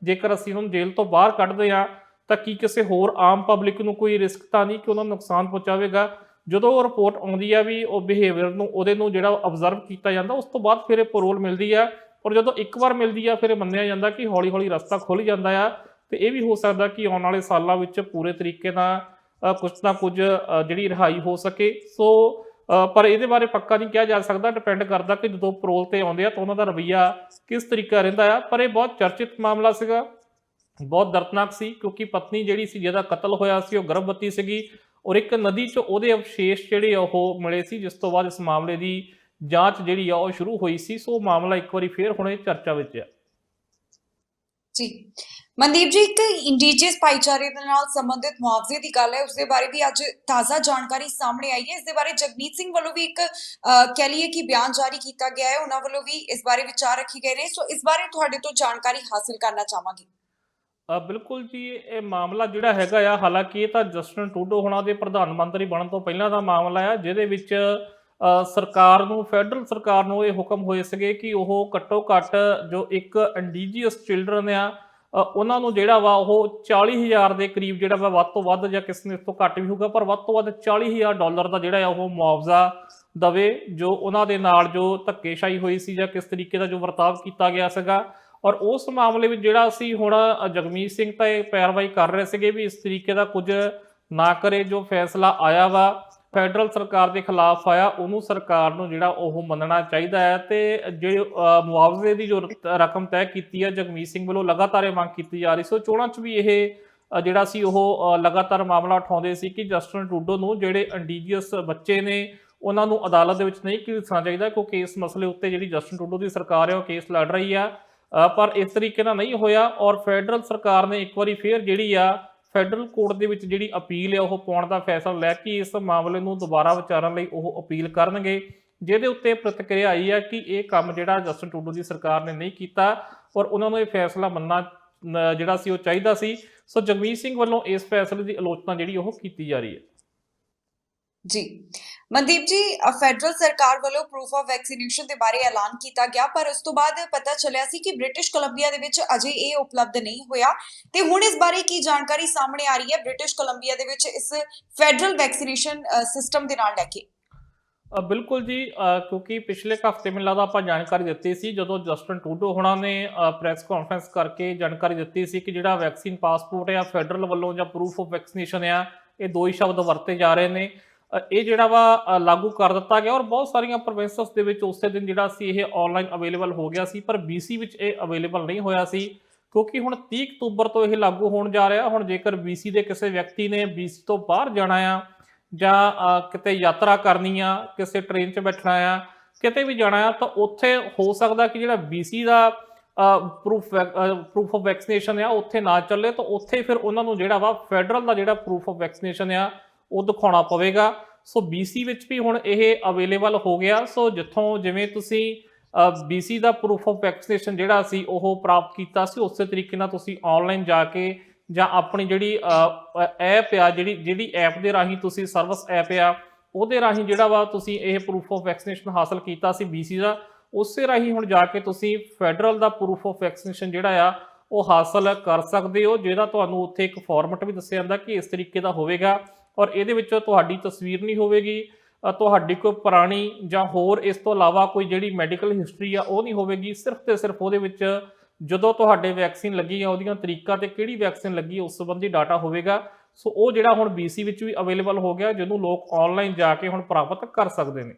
ਜੇਕਰ ਅਸੀਂ ਉਹਨੂੰ ਜੇਲ੍ਹ ਤੋਂ ਬਾਹਰ ਕੱਢਦੇ ਹਾਂ ਤਾਂ ਕੀ ਕਿਸੇ ਹੋਰ ਆਮ ਪਬਲਿਕ ਨੂੰ ਕੋਈ ਰਿਸਕ ਤਾਂ ਨਹੀਂ ਕਿ ਉਹਨਾਂ ਨੂੰ ਨੁਕਸਾਨ ਪਹੁੰਚਾਵੇਗਾ। ਜਦੋਂ ਉਹ ਰਿਪੋਰਟ ਆਉਂਦੀ ਆ ਵੀ ਉਹ ਬਿਹੇਵੀਅਰ ਨੂੰ ਉਹਦੇ ਨੂੰ ਜਿਹੜਾ ਅਬਜ਼ਰਵ ਕੀਤਾ ਜਾਂਦਾ, ਉਸ ਤੋਂ ਬਾਅਦ ਫਿਰ ਇਹ ਪਰੋਲ ਮਿਲਦੀ ਆ। ਔਰ ਜਦੋਂ ਇੱਕ ਵਾਰ ਮਿਲਦੀ ਆ ਫਿਰ ਇਹ ਮੰਨਿਆ ਜਾਂਦਾ ਕਿ ਹੌਲੀ ਹੌਲੀ ਰਸਤਾ ਖੁੱਲ੍ਹ ਜਾਂਦਾ ਆ ਤੇ ਇਹ ਵੀ ਹੋ ਸਕਦਾ ਕਿ ਆਉਣ ਵਾਲੇ ਸਾਲਾਂ ਵਿੱਚ ਪੂਰੇ ਤਰੀਕੇ ਨਾਲ ਕੁਝ ਨਾ ਕੁਝ ਜਿਹੜੀ ਰਿਹਾਈ ਹੋ ਸਕੇ। ਸੋ ਪਰ ਇਹਦੇ ਬਾਰੇ ਪੱਕਾ ਨਹੀਂ ਕਿਹਾ ਜਾ ਸਕਦਾ, ਡਿਪੈਂਡ ਕਰਦਾ ਕਿ ਜਦੋਂ ਪਰੋਲ ਤੇ ਆਉਂਦੇ ਆ ਤਾਂ ਉਹਨਾਂ ਦਾ ਰਵੱਈਆ ਕਿਸ ਤਰੀਕਾ ਰਹਿੰਦਾ ਆ। ਪਰ ਇਹ ਬਹੁਤ ਚਰਚਿਤ ਮਾਮਲਾ ਸੀਗਾ, ਬਹੁਤ ਦਰਦਨਾਕ ਸੀ, ਕਿਉਂਕਿ ਪਤਨੀ ਜਿਹੜੀ ਸੀ ਜਿਹਦਾ ਕਤਲ ਹੋਇਆ ਸੀ ਉਹ ਗਰਭਵਤੀ ਸੀਗੀ ਔਰ ਇੱਕ ਨਦੀ 'ਚ ਉਹਦੇ ਅਵਸ਼ੇਸ਼ ਜਿਹੜੇ ਉਹ ਮਿਲੇ ਸੀ, ਜਿਸ ਤੋਂ ਬਾਅਦ ਇਸ ਮਾਮਲੇ ਦੀ ਜਾਂਚ ਜਿਹੜੀ ਆ ਉਹ ਸ਼ੁਰੂ ਹੋਈ ਸੀ। ਸੋ ਮਾਮਲਾ ਇੱਕ ਵਾਰੀ ਫੇਰ ਹੁਣ ਚਰਚਾ ਵਿੱਚ ਆ। ਜੀ ਮਨਦੀਪ ਜੀ, ਇੱਕ ਇੰਡੀਜੀਅਸ ਭਾਈਚਾਰੇ ਦੇ ਨਾਲ ਸੰਬੰਧਿਤ ਮੁਆਵਜ਼ੇ ਦੀ ਗੱਲ ਹੈ, ਉਸ ਦੇ ਬਾਰੇ ਵੀ ਅੱਜ ਤਾਜ਼ਾ ਜਾਣਕਾਰੀ ਸਾਹਮਣੇ ਆਈ ਹੈ। ਇਸ ਦੇ ਬਾਰੇ ਜਗਮੀਤ ਸਿੰਘ ਵੱਲੋਂ ਵੀ ਇੱਕ ਕਹਿ ਲਈਏ ਕਿ ਬਿਆਨ ਜਾਰੀ ਕੀਤਾ ਗਿਆ ਹੈ, ਉਹਨਾਂ ਵੱਲੋਂ ਵੀ ਇਸ ਬਾਰੇ ਵਿਚਾਰ ਰੱਖੇ ਗਏ ਨੇ। ਸੋ ਇਸ ਬਾਰੇ ਤੁਹਾਡੇ ਤੋਂ ਜਾਣਕਾਰੀ ਹਾਸਲ ਕਰਨਾ ਚਾਹਾਂਗੀ। ਬਿਲਕੁਲ ਜੀ, ਇਹ ਮਾਮਲਾ ਜਿਹੜਾ ਹੈਗਾ ਆ, ਹਾਲਾਂਕਿ ਇਹ ਤਾਂ ਜਸਟਿਨ ਟਰੂਡੋ ਹੋਣਾ ਦੇ ਪ੍ਰਧਾਨ ਮੰਤਰੀ ਬਣਨ ਤੋਂ ਪਹਿਲਾਂ ਦਾ ਮਾਮਲਾ ਆ, ਜਿਹਦੇ ਵਿੱਚ ਸਰਕਾਰ ਨੂੰ, ਫੈਡਰਲ ਸਰਕਾਰ ਨੂੰ ਇਹ ਹੁਕਮ ਹੋਏ ਸੀਗੇ ਕਿ ਉਹ ਘੱਟੋ ਘੱਟ ਜੋ ਇੱਕ ਇੰਡੀਜੀਅਸ ਚਿਲਡਰਨ ਆ ਉਹਨਾਂ ਨੂੰ ਜਿਹੜਾ ਵਾ ਉਹ 40,000 ਦੇ ਕਰੀਬ ਜਿਹੜਾ ਵਾ ਵੱਧ ਤੋਂ ਵੱਧ, ਜਾਂ ਕਿਸੇ ਨੇ ਇਸ ਤੋਂ ਘੱਟ ਵੀ ਹੋਊਗਾ ਪਰ ਵੱਧ ਤੋਂ ਵੱਧ $40,000 ਦਾ ਜਿਹੜਾ ਆ ਉਹ ਮੁਆਵਜ਼ਾ ਦਵੇ, ਜੋ ਉਹਨਾਂ ਦੇ ਨਾਲ ਜੋ ਧੱਕੇਸ਼ਾਹੀ ਹੋਈ ਸੀ ਜਾਂ ਕਿਸ ਤਰੀਕੇ ਦਾ ਜੋ ਵਰਤਾਵ ਕੀਤਾ ਗਿਆ ਸੀਗਾ। ਔਰ ਉਸ ਮਾਮਲੇ ਵਿੱਚ ਜਿਹੜਾ ਅਸੀਂ ਹੁਣ ਜਗਮੀਤ ਸਿੰਘ ਤਾਂ ਇਹ ਪੈਰਵਾਈ ਕਰ ਰਹੇ ਸੀਗੇ ਵੀ ਇਸ ਤਰੀਕੇ ਦਾ ਕੁਝ ਨਾ ਕਰੇ। ਜੋ ਫੈਸਲਾ ਆਇਆ ਵਾ ਫੈਡਰਲ ਸਰਕਾਰ ਦੇ ਖਿਲਾਫ ਆਇਆ, ਉਹਨੂੰ ਸਰਕਾਰ ਨੂੰ ਜਿਹੜਾ ਉਹ ਮੰਨਣਾ ਚਾਹੀਦਾ ਹੈ। ਤੇ ਜਿਹੜੇ ਮੁਆਵਜ਼ੇ ਦੀ ਜੋ ਰਕਮ ਤੈਅ ਕੀਤੀ ਹੈ ਜਗਮੀਤ ਸਿੰਘ ਵੱਲੋਂ ਲਗਾਤਾਰ ਇਹ ਮੰਗ ਕੀਤੀ ਜਾ ਰਹੀ ਸੀ। ਚੋਣਾਂ 'ਚ ਵੀ ਇਹ ਜਿਹੜਾ ਸੀ ਉਹ ਲਗਾਤਾਰ ਮਾਮਲਾ ਉਠਾਉਂਦੇ ਸੀ ਕਿ ਜਸਟਿਨ ਟਰੂਡੋ ਨੂੰ ਜਿਹੜੇ ਇੰਡੀਜੀਅਸ ਬੱਚੇ ਨੇ ਉਹਨਾਂ ਨੂੰ ਅਦਾਲਤ ਦੇ ਵਿੱਚ ਨਹੀਂ ਘਸੀਟਣਾ ਚਾਹੀਦਾ, ਕਿਉਂਕਿ ਇਸ ਮਸਲੇ ਉੱਤੇ ਜਿਹੜੀ ਜਸਟਿਨ ਟਰੂਡੋ ਦੀ ਸਰਕਾਰ ਹੈ ਉਹ ਕੇਸ ਲੜ ਰਹੀ ਆ। ਪਰ ਇਸ ਤਰੀਕੇ ਨਾਲ ਨਹੀਂ ਹੋਇਆ ਔਰ ਫੈਡਰਲ ਸਰਕਾਰ ਨੇ ਇੱਕ ਵਾਰੀ ਫੇਰ ਜਿਹੜੀ ਆ ਫੈਡਰਲ ਕੋਰਟ ਦੇ ਵਿੱਚ ਜਿਹੜੀ ਅਪੀਲ ਹੈ ਉਹ ਪਾਉਣ ਦਾ ਫੈਸਲਾ ਲੈ ਕੇ ਇਸ ਮਾਮਲੇ ਨੂੰ ਦੁਬਾਰਾ ਵਿਚਾਰਨ ਲਈ ਉਹ ਅਪੀਲ ਕਰਨਗੇ, ਜਿਹਦੇ ਉੱਤੇ ਪ੍ਰਤੀਕਿਰਿਆ ਆਈ ਹੈ ਕਿ ਇਹ ਕੰਮ ਜਿਹੜਾ ਜਸਟਿਨ ਟਰੂਡੋ ਦੀ ਸਰਕਾਰ ਨੇ ਨਹੀਂ ਕੀਤਾ ਔਰ ਉਹਨਾਂ ਨੂੰ ਇਹ ਫੈਸਲਾ ਮੰਨਣਾ ਜਿਹੜਾ ਸੀ ਉਹ ਚਾਹੀਦਾ ਸੀ। ਸੋ ਜਗਮੀਤ ਸਿੰਘ ਵੱਲੋਂ ਇਸ ਫੈਸਲੇ ਦੀ ਆਲੋਚਨਾ ਜਿਹੜੀ ਉਹ ਕੀਤੀ ਜਾ ਰਹੀ ਹੈ। ਜੀ ਮਨਦੀਪ ਜੀ, ਫੈਡਰਲ ਸਰਕਾਰ ਵੱਲੋਂ ਪ੍ਰੂਫ ਆਫ ਵੈਕਸੀਨੇਸ਼ਨ ਦੇ ਬਾਰੇ ਐਲਾਨ ਕੀਤਾ ਗਿਆ, ਪਰ ਉਸ ਤੋਂ ਬਾਅਦ ਪਤਾ ਚੱਲਿਆ ਸੀ ਕਿ ਬ੍ਰਿਟਿਸ਼ ਕੋਲੰਬੀਆ ਦੇ ਵਿੱਚ ਅਜੇ ਇਹ ਉਪਲਬਧ ਨਹੀਂ ਹੋਇਆ। ਤੇ ਹੁਣ ਇਸ ਬਾਰੇ ਕੀ ਜਾਣਕਾਰੀ ਸਾਹਮਣੇ ਆ ਰਹੀ ਹੈ ਬ੍ਰਿਟਿਸ਼ ਕੋਲੰਬੀਆ ਦੇ ਵਿੱਚ ਇਸ ਫੈਡਰਲ ਵੈਕਸੀਨੇਸ਼ਨ ਸਿਸਟਮ ਦੇ ਨਾਲ ਲੈ ਕੇ? ਬਿਲਕੁਲ ਜੀ, ਕਿਉਂਕਿ ਪਿਛਲੇ ਕੁ ਹਫ਼ਤੇ ਮੈਨੂੰ ਲੱਗਦਾ ਆਪਾਂ ਜਾਣਕਾਰੀ ਦਿੱਤੀ ਸੀ ਜਦੋਂ ਜਸਟਿਨ ਟਰੂਡੋ ਹੋਣਾ ਨੇ ਪ੍ਰੈਸ ਕਾਨਫਰੰਸ ਕਰਕੇ ਜਾਣਕਾਰੀ ਦਿੱਤੀ ਸੀ ਕਿ ਜਿਹੜਾ ਵੈਕਸੀਨ ਪਾਸਪੋਰਟ ਆ ਫੈਡਰਲ ਵੱਲੋਂ ਜਾਂ ਪ੍ਰੂਫ ਆਫ ਵੈਕਸੀਨੇਸ਼ਨ ਆ, ਇਹ ਦੋ ਹੀ ਸ਼ਬਦ ਵਰਤੇ ਜਾ ਰਹੇ ਨੇ। ਇਹ ਜਿਹੜਾ ਵਾ ਲਾਗੂ ਕਰ ਦਿੱਤਾ ਗਿਆ ਔਰ ਬਹੁਤ ਸਾਰੀਆਂ ਪ੍ਰੋਵਿੰਸਸ ਦੇ ਵਿੱਚ ਉਸੇ ਦਿਨ ਜਿਹੜਾ ਸੀ ਇਹ ਆਨਲਾਈਨ ਅਵੇਲੇਬਲ ਹੋ ਗਿਆ ਸੀ, ਪਰ BC ਵਿੱਚ ਇਹ ਅਵੇਲੇਬਲ ਨਹੀਂ ਹੋਇਆ ਸੀ ਕਿਉਂਕਿ ਹੁਣ 30 ਅਕਤੂਬਰ ਤੋਂ ਇਹ ਲਾਗੂ ਹੋਣ ਜਾ ਰਿਹਾ। ਹੁਣ ਜੇਕਰ BC ਦੇ ਕਿਸੇ ਵਿਅਕਤੀ ਨੇ BC ਤੋਂ ਬਾਹਰ ਜਾਣਾ ਆ ਜਾਂ ਕਿਤੇ ਯਾਤਰਾ ਕਰਨੀ ਆ, ਕਿਸੇ ਟ੍ਰੇਨ 'ਚ ਬੈਠਣਾ ਆ, ਕਿਤੇ ਵੀ ਜਾਣਾ ਆ, ਤਾਂ ਉੱਥੇ ਹੋ ਸਕਦਾ ਕਿ ਜਿਹੜਾ BC the proof of vaccination ਆ ਉੱਥੇ ਨਾ ਚੱਲੇ, ਤਾਂ ਉੱਥੇ ਫਿਰ ਉਹਨਾਂ ਨੂੰ ਜਿਹੜਾ ਵਾ ਫੈਡਰਲ ਦਾ ਜਿਹੜਾ ਪ੍ਰੂਫ ਆਫ ਵੈਕਸੀਨੇਸ਼ਨ ਆ ਉਹ ਦਿਖਾਉਣਾ ਪਵੇਗਾ। ਸੋ BC ਵਿੱਚ ਵੀ ਹੁਣ ਇਹ ਅਵੇਲੇਬਲ ਹੋ ਗਿਆ। ਸੋ ਜਿੱਥੋਂ ਜਿਵੇਂ ਤੁਸੀਂ BC the proof of vaccination ਜਿਹੜਾ ਸੀ ਉਹ ਪ੍ਰਾਪਤ ਕੀਤਾ ਸੀ, ਉਸੇ ਤਰੀਕੇ ਨਾਲ ਤੁਸੀਂ ਆਨਲਾਈਨ ਜਾ ਕੇ ਜਾਂ ਆਪਣੀ ਜਿਹੜੀ ਐਪ ਆ, ਜਿਹੜੀ ਐਪ ਦੇ ਰਾਹੀਂ ਤੁਸੀਂ ਸਰਵਿਸ ਐਪ ਆ ਉਹਦੇ ਰਾਹੀਂ ਜਿਹੜਾ ਵਾ ਤੁਸੀਂ ਇਹ ਪ੍ਰੂਫ ਆਫ ਵੈਕਸੀਨੇਸ਼ਨ ਹਾਸਲ ਕੀਤਾ ਸੀ BC ਦਾ, ਉਸੇ ਰਾਹੀਂ ਹੁਣ ਜਾ ਕੇ ਤੁਸੀਂ federal the proof of vaccination ਜਿਹੜਾ ਆ ਉਹ ਹਾਸਲ ਕਰ ਸਕਦੇ ਹੋ, ਜਿਹਦਾ ਤੁਹਾਨੂੰ ਉੱਥੇ ਇੱਕ ਫਾਰਮੈਟ ਵੀ ਦੱਸਿਆ ਜਾਂਦਾ ਕਿ ਇਸ ਤਰੀਕੇ ਦਾ ਹੋਵੇਗਾ ਔਰ ਇਹਦੇ ਵਿੱਚ ਤੁਹਾਡੀ ਤਸਵੀਰ ਨਹੀਂ ਹੋਵੇਗੀ, ਤੁਹਾਡੀ ਕੋਈ ਪੁਰਾਣੀ ਜਾਂ ਹੋਰ ਇਸ ਤੋਂ ਇਲਾਵਾ ਕੋਈ ਜਿਹੜੀ ਮੈਡੀਕਲ ਹਿਸਟਰੀ ਆ ਉਹ ਨਹੀਂ ਹੋਵੇਗੀ। ਸਿਰਫ ਤੇ ਸਿਰਫ ਉਹਦੇ ਵਿੱਚ ਜਦੋਂ ਤੁਹਾਡੇ ਵੈਕਸੀਨ ਲੱਗੀ ਆ ਉਹਦੀਆਂ ਤਰੀਕਾਂ ਤੇ ਕਿਹੜੀ ਵੈਕਸੀਨ ਲੱਗੀ ਉਸ ਸੰਬੰਧੀ ਡਾਟਾ ਹੋਵੇਗਾ। ਸੋ ਉਹ ਜਿਹੜਾ ਹੁਣ BC ਵਿੱਚ ਵੀ ਅਵੇਲੇਬਲ ਹੋ ਗਿਆ, ਜਿਹਨੂੰ ਲੋਕ ਆਨਲਾਈਨ ਜਾ ਕੇ ਹੁਣ ਪ੍ਰਾਪਤ ਕਰ ਸਕਦੇ ਨੇ।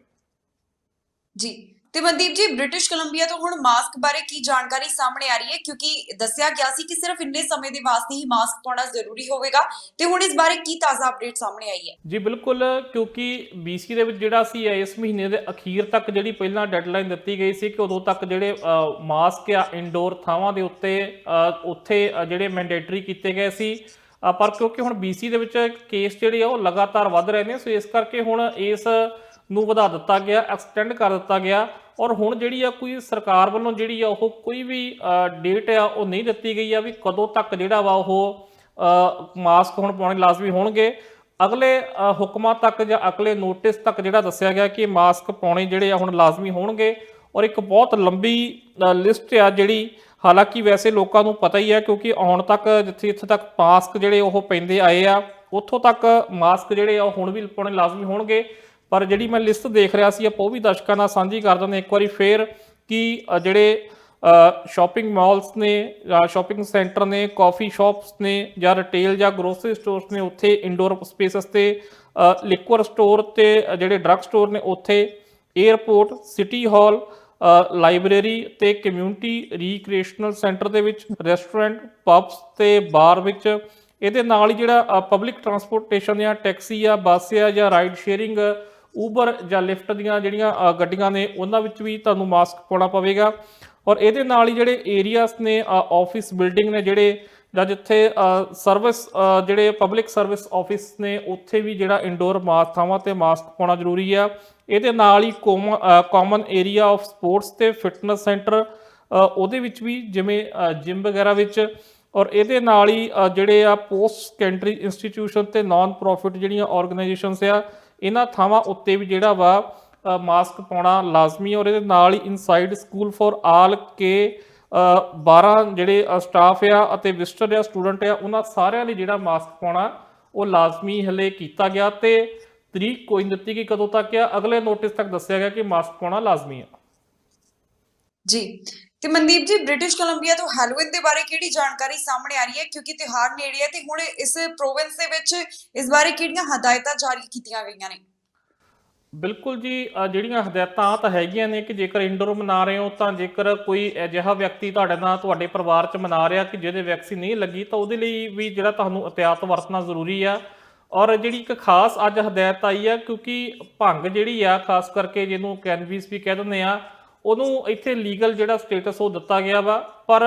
ਜੀ, ਤੇ ਮਨਦੀਪ ਜੀ, ਬ੍ਰਿਟਿਸ਼ ਕੋਲੰਬੀਆ ਤੋਂ ਹੁਣ ਮਾਸਕ ਬਾਰੇ ਕੀ ਜਾਣਕਾਰੀ ਸਾਹਮਣੇ ਆ ਰਹੀ ਹੈ? ਕਿਉਂਕਿ ਦੱਸਿਆ ਗਿਆ ਸੀ ਕਿ ਸਿਰਫ ਇੰਨੇ ਸਮੇਂ ਦੇ ਵਾਸਤੇ ਹੀ ਮਾਸਕ ਪਾਉਣਾ ਜ਼ਰੂਰੀ ਹੋਵੇਗਾ, ਤੇ ਹੁਣ ਇਸ ਬਾਰੇ ਕੀ ਤਾਜ਼ਾ ਅਪਡੇਟ ਸਾਹਮਣੇ ਆਈ ਹੈ? ਜੀ ਬਿਲਕੁਲ, ਕਿਉਂਕਿ BC ਦੇ ਵਿੱਚ ਜਿਹੜਾ ਸੀ ਇਸ ਮਹੀਨੇ ਦੇ ਅਖੀਰ ਤੱਕ ਜਿਹੜੀ ਪਹਿਲਾਂ ਡੈਡਲਾਈਨ ਦਿੱਤੀ ਗਈ ਸੀ ਕਿ ਉਦੋਂ ਤੱਕ ਜਿਹੜੇ ਮਾਸਕ ਆ ਇਨਡੋਰ ਥਾਵਾਂ ਦੇ ਉੱਥੇ ਜਿਹੜੇ ਮੈਂਡੇਟਰੀ ਕੀਤੇ ਗਏ ਸੀ, ਪਰ ਕਿਉਂਕਿ ਹੁਣ BC ਦੇ ਵਿੱਚ ਕੇਸ ਜਿਹੜੇ ਆ ਉਹ ਲਗਾਤਾਰ ਵੱਧ ਰਹੇ ਨੇ, ਸੋ ਇਸ ਕਰਕੇ ਹੁਣ ਇਸ ਨੂੰ ਵਧਾ ਦਿੱਤਾ ਗਿਆ, ਐਕਸਟੈਂਡ ਕਰ ਦਿੱਤਾ ਗਿਆ। ਔਰ ਹੁਣ ਜਿਹੜੀ ਆ ਕੋਈ ਸਰਕਾਰ ਵੱਲੋਂ ਜਿਹੜੀ ਆ ਉਹ ਕੋਈ ਵੀ ਡੇਟ ਆ ਉਹ ਨਹੀਂ ਦਿੱਤੀ ਗਈ ਆ ਵੀ ਕਦੋਂ ਤੱਕ ਜਿਹੜਾ ਵਾ ਉਹ ਮਾਸਕ ਹੁਣ ਪਾਉਣੇ ਲਾਜ਼ਮੀ ਹੋਣਗੇ। ਅਗਲੇ ਹੁਕਮਾਂ ਤੱਕ ਜਾਂ ਅਗਲੇ ਨੋਟਿਸ ਤੱਕ ਜਿਹੜਾ ਦੱਸਿਆ ਗਿਆ ਕਿ ਮਾਸਕ ਪਾਉਣੇ ਜਿਹੜੇ ਆ ਹੁਣ ਲਾਜ਼ਮੀ ਹੋਣਗੇ। ਔਰ ਇੱਕ ਬਹੁਤ ਲੰਬੀ ਲਿਸਟ ਆ ਜਿਹੜੀ, ਹਾਲਾਂਕਿ ਵੈਸੇ ਲੋਕਾਂ ਨੂੰ ਪਤਾ ਹੀ ਹੈ ਕਿਉਂਕਿ ਆਉਣ ਤੱਕ ਜਿੱਥੇ ਤੱਕ ਮਾਸਕ ਜਿਹੜੇ ਉਹ ਪੈਂਦੇ ਆਏ ਆ ਉੱਥੋਂ ਤੱਕ ਮਾਸਕ ਜਿਹੜੇ ਆ ਉਹ ਹੁਣ ਵੀ ਪਾਉਣੇ ਲਾਜ਼ਮੀ ਹੋਣਗੇ। ਪਰ ਜਿਹੜੀ ਮੈਂ ਲਿਸਟ ਦੇਖ ਰਿਹਾ ਸੀ ਆਪਾਂ ਉਹ ਵੀ ਦਰਸ਼ਕਾਂ ਨਾਲ ਸਾਂਝੀ ਕਰ ਦਿੰਦੇ ਇੱਕ ਵਾਰੀ ਫੇਰ ਕਿ ਜਿਹੜੇ ਸ਼ਾਪਿੰਗ ਮਾਲਸ ਨੇ, ਸ਼ਾਪਿੰਗ ਸੈਂਟਰ ਨੇ, ਕਾਫੀ ਸ਼ਾਪਸ ਨੇ ਜਾਂ ਰਿਟੇਲ ਜਾਂ ਗਰੋਸਰੀ ਸਟੋਰਸ ਨੇ, ਉੱਥੇ ਇੰਡੋਰ ਸਪੇਸਸ ਤੇ ਲਿਕਵਰ ਸਟੋਰ ਤੇ ਜਿਹੜੇ ਡਰੱਗ ਸਟੋਰ ਨੇ ਉੱਥੇ, 에ਅਰਪੋਰਟ, ਸਿਟੀ ਹਾਲ, ਲਾਇਬ੍ਰੇਰੀ ਤੇ ਕਮਿਊਨਿਟੀ ਰੀਕ੍ਰੀਏਸ਼ਨਲ ਸੈਂਟਰ ਦੇ ਵਿੱਚ, ਰੈਸਟੋਰੈਂਟ, ਪਬਸ ਤੇ ਬਾਰ ਵਿੱਚ। ਇਹਦੇ ਨਾਲ ਹੀ ਜਿਹੜਾ ਪਬਲਿਕ ਟਰਾਂਸਪੋਰਟੇਸ਼ਨ ਆ, ਟੈਕਸੀ ਆ, ਬੱਸ ਆ ਜਾਂ ਰਾਈਡ ਸ਼ੇਅਰਿੰਗ, ਊਬਰ ਜਾਂ ਲਿਫਟ ਦੀਆਂ ਜਿਹੜੀਆਂ ਗੱਡੀਆਂ ਨੇ ਉਹਨਾਂ ਵਿੱਚ ਵੀ ਤੁਹਾਨੂੰ ਮਾਸਕ ਪਾਉਣਾ ਪਵੇਗਾ। ਔਰ ਇਹਦੇ ਨਾਲ ਹੀ ਜਿਹੜੇ ਏਰੀਆਸ ਨੇ, ਆਫਿਸ ਬਿਲਡਿੰਗ ਨੇ ਜਿਹੜੇ, ਜਾਂ ਜਿੱਥੇ ਸਰਵਿਸ ਜਿਹੜੇ ਪਬਲਿਕ ਸਰਵਿਸ ਆਫਿਸ ਨੇ ਉੱਥੇ ਵੀ ਜਿਹੜਾ ਇੰਡੋਰ ਥਾਵਾਂ ਤੇ ਮਾਸਕ ਪਾਉਣਾ ਜ਼ਰੂਰੀ ਆ। ਇਹਦੇ ਨਾਲ ਹੀ ਕਾਮਨ ਏਰੀਆ ਆਫ ਸਪੋਰਟਸ ਤੇ ਫਿਟਨੈਸ ਸੈਂਟਰ ਉਹਦੇ ਵਿੱਚ ਵੀ, ਜਿਵੇਂ ਜਿਮ ਵਗੈਰਾ ਵਿੱਚ। ਔਰ ਇਹਦੇ ਨਾਲ ਹੀ ਜਿਹੜੇ ਆ ਪੋਸਟ ਸੈਕੰਡਰੀ ਇੰਸਟੀਟਿਊਸ਼ਨ ਤੇ ਨਾਨ ਪ੍ਰੋਫਿਟ ਜਿਹੜੀਆਂ ਆਰਗੇਨਾਈਜੇਸ਼ਨਸ ਆ, ਇਹਨਾਂ ਥਾਵਾਂ ਉੱਤੇ ਵੀ ਜਿਹੜਾ ਵਾ ਮਾਸਕ ਪਾਉਣਾ ਲਾਜ਼ਮੀ। ਔਰ ਇਹਦੇ ਨਾਲ ਹੀ ਇਨਸਾਈਡ ਸਕੂਲ ਫॉर ਆਲ ਕੇ 12 ਜਿਹੜੇ ਸਟਾਫ ਆ ਅਤੇ ਵਿਜ਼ਟਰ ਆ, ਸਟੂਡੈਂਟ ਆ, ਉਹਨਾਂ ਸਾਰਿਆਂ ਲਈ ਜਿਹੜਾ ਮਾਸਕ ਪਾਉਣਾ ਉਹ ਲਾਜ਼ਮੀ ਹਲੇ ਕੀਤਾ ਗਿਆ ਤੇ ਤਰੀਕ ਕੋਈ ਨਹੀਂ ਦਿੱਤੀ ਗਈ ਕਦੋਂ ਤੱਕ ਆ। ਅਗਲੇ ਨੋਟਿਸ ਤੱਕ ਦੱਸਿਆ ਗਿਆ ਕਿ ਮਾਸਕ ਪਾਉਣਾ ਲਾਜ਼ਮੀ ਆ। ਜੀ, ਤੇ ਮਨਦੀਪ ਜੀ, ਬ੍ਰਿਟਿਸ਼ ਕੋਲੰਬੀਆ ਤੋਂ ਹੈਲੋਵਿਨ ਦੇ ਬਾਰੇ ਕਿਹੜੀ ਜਾਣਕਾਰੀ ਸਾਹਮਣੇ ਆ ਰਹੀ ਹੈ? ਕਿਉਂਕਿ ਤਿਉਹਾਰ ਨੇੜੇ ਹੈ ਤੇ ਹੁਣ ਇਸ ਪ੍ਰੋਵਿੰਸ ਦੇ ਵਿੱਚ ਇਸ ਬਾਰੇ ਕਿਹੜੀਆਂ ਹਦਾਇਤਾਂ ਜਾਰੀ ਕੀਤੀਆਂ ਗਈਆਂ ਨੇ? ਬਿਲਕੁਲ ਜੀ, ਜਿਹੜੀਆਂ ਹਦਾਇਤਾਂ ਤਾਂ ਹੈਗੀਆਂ ਨੇ ਕਿ ਜੇਕਰ ਇੰਡੋਰ ਮਨਾ ਰਹੇ ਹੋ ਤਾਂ ਜੇਕਰ ਕੋਈ ਅਜਿਹਾ ਵਿਅਕਤੀ ਤੁਹਾਡੇ ਨਾਲ ਤੁਹਾਡੇ ਪਰਿਵਾਰ 'ਚ ਮਨਾ ਰਿਹਾ ਕਿ ਜਿਹਦੇ ਵੈਕਸੀਨ ਨਹੀਂ ਲੱਗੀ ਤਾਂ ਉਹਦੇ ਲਈ ਵੀ ਜਿਹੜਾ ਤੁਹਾਨੂੰ ਅਹਿਤਿਆਤ ਵਰਤਣਾ ਜ਼ਰੂਰੀ ਆ। ਔਰ ਜਿਹੜੀ ਇੱਕ ਖਾਸ ਅੱਜ ਹਦਾਇਤ ਆਈ ਆ, ਕਿਉਂਕਿ ਭੰਗ ਜਿਹੜੀ ਆ ਖਾਸ ਕਰਕੇ ਜਿਹਨੂੰ ਕੈਨਬੀਸ ਵੀ ਕਹਿ ਦਿੰਦੇ ਆ, ਉਹਨੂੰ ਇੱਥੇ ਲੀਗਲ ਜਿਹੜਾ ਸਟੇਟਸ ਉਹ ਦਿੱਤਾ ਗਿਆ ਵਾ। ਪਰ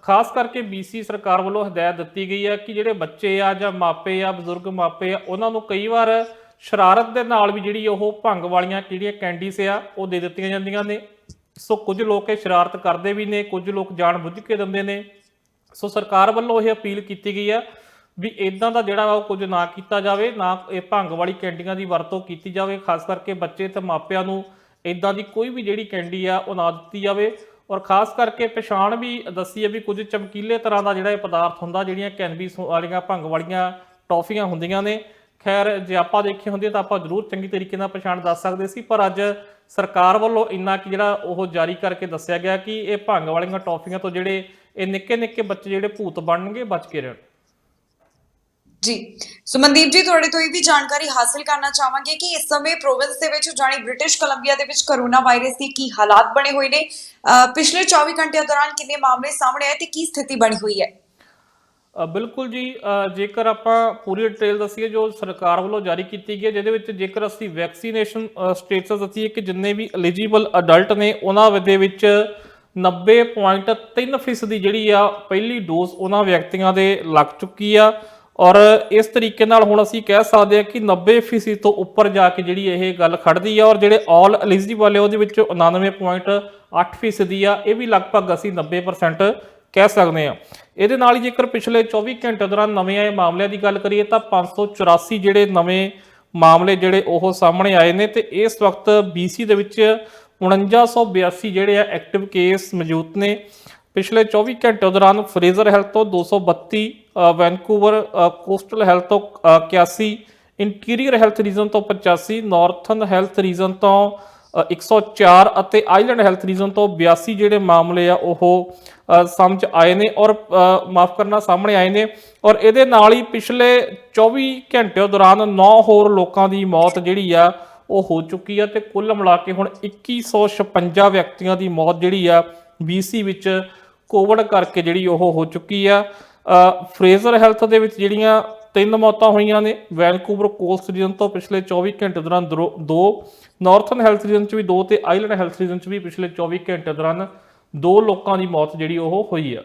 ਖਾਸ ਕਰਕੇ BC ਸਰਕਾਰ ਵੱਲੋਂ ਹਦਾਇਤ ਦਿੱਤੀ ਗਈ ਆ ਕਿ ਜਿਹੜੇ ਬੱਚੇ ਆ ਜਾਂ ਮਾਪੇ ਆ, ਬਜ਼ੁਰਗ ਮਾਪੇ ਆ, ਉਹਨਾਂ ਨੂੰ ਕਈ ਵਾਰ ਸ਼ਰਾਰਤ ਦੇ ਨਾਲ ਵੀ ਜਿਹੜੀ ਉਹ ਭੰਗ ਵਾਲੀਆਂ ਜਿਹੜੀਆਂ ਕੈਂਡੀਸ ਆ ਉਹ ਦੇ ਦਿੱਤੀਆਂ ਜਾਂਦੀਆਂ ਨੇ। ਸੋ ਕੁਝ ਲੋਕ ਇਹ ਸ਼ਰਾਰਤ ਕਰਦੇ ਵੀ ਨੇ, ਕੁਝ ਲੋਕ ਜਾਣ ਬੁੱਝ ਕੇ ਦਿੰਦੇ ਨੇ। ਸੋ ਸਰਕਾਰ ਵੱਲੋਂ ਇਹ ਅਪੀਲ ਕੀਤੀ ਗਈ ਆ ਵੀ ਇਦਾਂ ਦਾ ਜਿਹੜਾ ਵਾ ਉਹ ਕੁਝ ਨਾ ਕੀਤਾ ਜਾਵੇ, ਨਾ ਇਹ ਭੰਗ ਵਾਲੀ ਕੈਂਡੀਆਂ ਦੀ ਵਰਤੋਂ ਕੀਤੀ ਜਾਵੇ। ਖਾਸ ਕਰਕੇ ਬੱਚੇ ਤੇ ਮਾਪਿਆਂ ਨੂੰ ਇਦਾਂ ਦੀ ਕੋਈ ਵੀ ਜਿਹੜੀ ਕੈਂਡੀ ਆ ਉਹ ਨਾ ਦਿੱਤੀ ਜਾਵੇ। ਔਰ ਖਾਸ ਕਰਕੇ ਪਛਾਣ ਵੀ ਦੱਸੀ ਹੈ ਵੀ ਕੁਝ ਚਮਕੀਲੇ ਤਰ੍ਹਾਂ ਦਾ ਜਿਹੜਾ ਇਹ ਪਦਾਰਥ ਹੁੰਦਾ, ਜਿਹੜੀਆਂ ਕੈਨਬੀਸ ਵਾਲੀਆਂ ਭੰਗ ਵਾਲੀਆਂ ਟੌਫੀਆਂ ਹੁੰਦੀਆਂ ਨੇ। ਖੈਰ ਜੇ ਆਪਾਂ ਦੇਖੀ ਹੁੰਦੀ ਤਾਂ ਆਪਾਂ ਜ਼ਰੂਰ ਚੰਗੀ ਤਰੀਕੇ ਨਾਲ ਪਛਾਣ ਦੱਸ ਸਕਦੇ ਸੀ, ਪਰ ਅੱਜ ਸਰਕਾਰ ਵੱਲੋਂ ਇੰਨਾ ਕਿ ਜਿਹੜਾ ਉਹ ਜਾਰੀ ਕਰਕੇ ਦੱਸਿਆ ਗਿਆ ਕਿ ਇਹ ਭੰਗ ਵਾਲੀਆਂ ਟੌਫੀਆਂ ਤੋਂ ਜਿਹੜੇ ਇਹ ਨਿੱਕੇ ਨਿੱਕੇ ਬੱਚੇ ਜਿਹੜੇ ਭੂਤ ਬਣਨਗੇ ਬਚ ਕੇ ਰਹਿਣ। ਜੀ ਸੋ ਮਨਦੀਪ ਜੀ, ਤੁਹਾਡੇ ਤੋਂ ਇਹ ਵੀ ਜਾਣਕਾਰੀ ਹਾਸਲ ਕਰਨਾ ਚਾਹਾਂਗੇ ਕਿ ਇਸ ਸਮੇਂ ਪ੍ਰੋਵਿੰਸ ਦੇ ਵਿੱਚ ਜਾਣੀ ਬ੍ਰਿਟਿਸ਼ ਕੋਲੰਬੀਆ ਦੇ ਵਿੱਚ ਕੋਰੋਨਾ ਵਾਇਰਸ ਦੀ ਕੀ ਹਾਲਾਤ ਬਣੇ ਹੋਏ ਨੇ, ਪਿਛਲੇ 24 ਘੰਟਿਆਂ ਦੌਰਾਨ ਕਿੰਨੇ ਮਾਮਲੇ ਸਾਹਮਣੇ ਆਏ ਤੇ ਕੀ ਸਥਿਤੀ ਬਣੀ ਹੋਈ ਹੈ। ਬਿਲਕੁਲ ਜੀ, ਜੇਕਰ ਆਪਾਂ ਪੂਰੀ ਡਿਟੇਲ ਦੱਸੀਏ ਜੋ ਸਰਕਾਰ ਵੱਲੋਂ ਜਾਰੀ ਕੀਤੀ ਗਈ ਹੈ, ਜਿਹਦੇ ਵਿੱਚ ਜੇਕਰ ਅਸੀਂ ਵੈਕਸੀਨੇਸ਼ਨ ਸਟੇਟਸ ਦੱਸੀਏ ਕਿ ਜਿੰਨੇ ਵੀ ਐਲੀਜੀਬਲ ਅਡਲਟ ਨੇ ਉਹਨਾਂ ਦੇ ਵਿੱਚ 90.3% ਦੀ ਜਿਹੜੀ ਆ ਪਹਿਲੀ ਡੋਜ਼ ਉਹਨਾਂ ਵਿਅਕਤੀਆਂ ਦੇ ਲੱਗ ਚੁੱਕੀ ਆ। ਔਰ ਇਸ ਤਰੀਕੇ ਨਾਲ ਹੁਣ ਅਸੀਂ ਕਹਿ ਸਕਦੇ ਹਾਂ ਕਿ 90% ਤੋਂ ਉੱਪਰ ਜਾ ਕੇ ਜਿਹੜੀ ਇਹ ਗੱਲ ਖੜਦੀ ਆ। ਔਰ ਜਿਹੜੇ ਆਲ ਐਲੀਜੀਬਲ ਹੈ ਉਹਦੇ ਵਿੱਚ 99.8% ਦੀ ਆ। ਇਹ ਵੀ ਲਗਭਗ ਅਸੀਂ 90% ਕਹਿ ਸਕਦੇ ਹਾਂ। ਇਹਦੇ ਨਾਲ ਹੀ ਜੇਕਰ ਪਿਛਲੇ 24 ਘੰਟੇ ਦੌਰਾਨ ਨਵੇਂ ਆਏ ਮਾਮਲਿਆਂ ਦੀ ਗੱਲ ਕਰੀਏ ਤਾਂ 584 ਜਿਹੜੇ ਨਵੇਂ ਮਾਮਲੇ ਜਿਹੜੇ ਉਹ ਸਾਹਮਣੇ ਆਏ ਨੇ ਤੇ ਇਸ ਵਕਤ BC ਦੇ ਵਿੱਚ 4982 ਜਿਹੜੇ ਆ ਐਕਟਿਵ ਕੇਸ ਮੌਜੂਦ ਨੇ। ਪਿਛਲੇ 24 ਘੰਟੇ ਦੌਰਾਨ ਫਰੇਜ਼ਰ ਹੈਲਥ ਤੋਂ 232, ਵੈਨਕੂਵਰ ਕੋਸਟਲ ਹੈਲਥ ਤੋਂ 81, ਇੰਟੀਰੀਅਰ ਹੈਲਥ ਰੀਜਨ ਤੋਂ 85, ਨਾਰਥਨ ਹੈਲਥ ਰੀਜਨ ਤੋਂ 104 ਅਤੇ ਆਈਲੈਂਡ ਹੈਲਥ ਰੀਜਨ ਤੋਂ 82 ਜਿਹੜੇ ਮਾਮਲੇ ਆ ਉਹ ਸਮਝ ਆਏ ਨੇ ਔਰ ਮਾਫ ਕਰਨਾ ਸਾਹਮਣੇ ਆਏ ਨੇ। ਔਰ ਇਹਦੇ ਨਾਲ ਹੀ ਪਿਛਲੇ 24 ਘੰਟੇ ਦੌਰਾਨ 9 ਹੋਰ ਲੋਕਾਂ ਦੀ ਮੌਤ ਜਿਹੜੀ ਆ ਉਹ ਹੋ ਚੁੱਕੀ ਆ ਤੇ ਕੁੱਲ ਮਿਲਾ ਕੇ ਹੁਣ 2156 ਵਿਅਕਤੀਆਂ ਦੀ ਮੌਤ ਜਿਹੜੀ ਆ BC ਵਿੱਚ ਕੋਵਿਡ ਕਰਕੇ ਜਿਹੜੀ ਉਹ ਹੋ ਚੁੱਕੀ ਆ। ਫਰੇਜ਼ਰ ਹੈਲਥ ਦੇ ਵਿੱਚ ਜਿਹੜੀਆਂ 3 ਮੌਤਾਂ ਹੋਈਆਂ ਨੇ, ਵੈਨਕੂਵਰ ਕੋਸਟ ਰੀਜਨ ਤੋਂ ਪਿਛਲੇ 24 ਘੰਟੇ ਦੌਰਾਨ 2, ਨਾਰਥਨ ਹੈਲਥ ਰੀਜਨ 'ਚ ਵੀ 2 ਤੇ ਆਈਲੈਂਡ ਹੈਲਥ ਰੀਜਨ 'ਚ ਵੀ ਪਿਛਲੇ 24 ਘੰਟੇ ਦੌਰਾਨ 2 ਲੋਕਾਂ ਦੀ ਮੌਤ ਜਿਹੜੀ ਉਹ ਹੋਈ ਆ।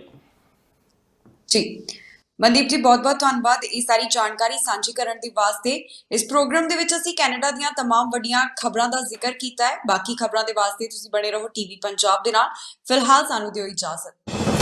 ਜੀ ਮਨਦੀਪ ਜੀ, ਬਹੁਤ-ਬਹੁਤ ਧੰਨਵਾਦ ਇਹ ਸਾਰੀ ਜਾਣਕਾਰੀ ਸਾਂਝੀ ਕਰਨ ਦੇ ਵਾਸਤੇ। ਇਸ ਪ੍ਰੋਗਰਾਮ ਦੇ ਵਿੱਚ ਅਸੀਂ ਕੈਨੇਡਾ ਦੀਆਂ तमाम ਵੱਡੀਆਂ ਖਬਰਾਂ ਦਾ ਜ਼ਿਕਰ ਕੀਤਾ ਹੈ। ਬਾਕੀ ਖਬਰਾਂ ਦੇ ਵਾਸਤੇ ਤੁਸੀਂ ਬਣੇ ਰਹੋ TV ਪੰਜਾਬ ਦੇ ਨਾਲ। ਫਿਲਹਾਲ ਸਾਨੂੰ ਦਿਓ ਇਜਾਜ਼ਤ।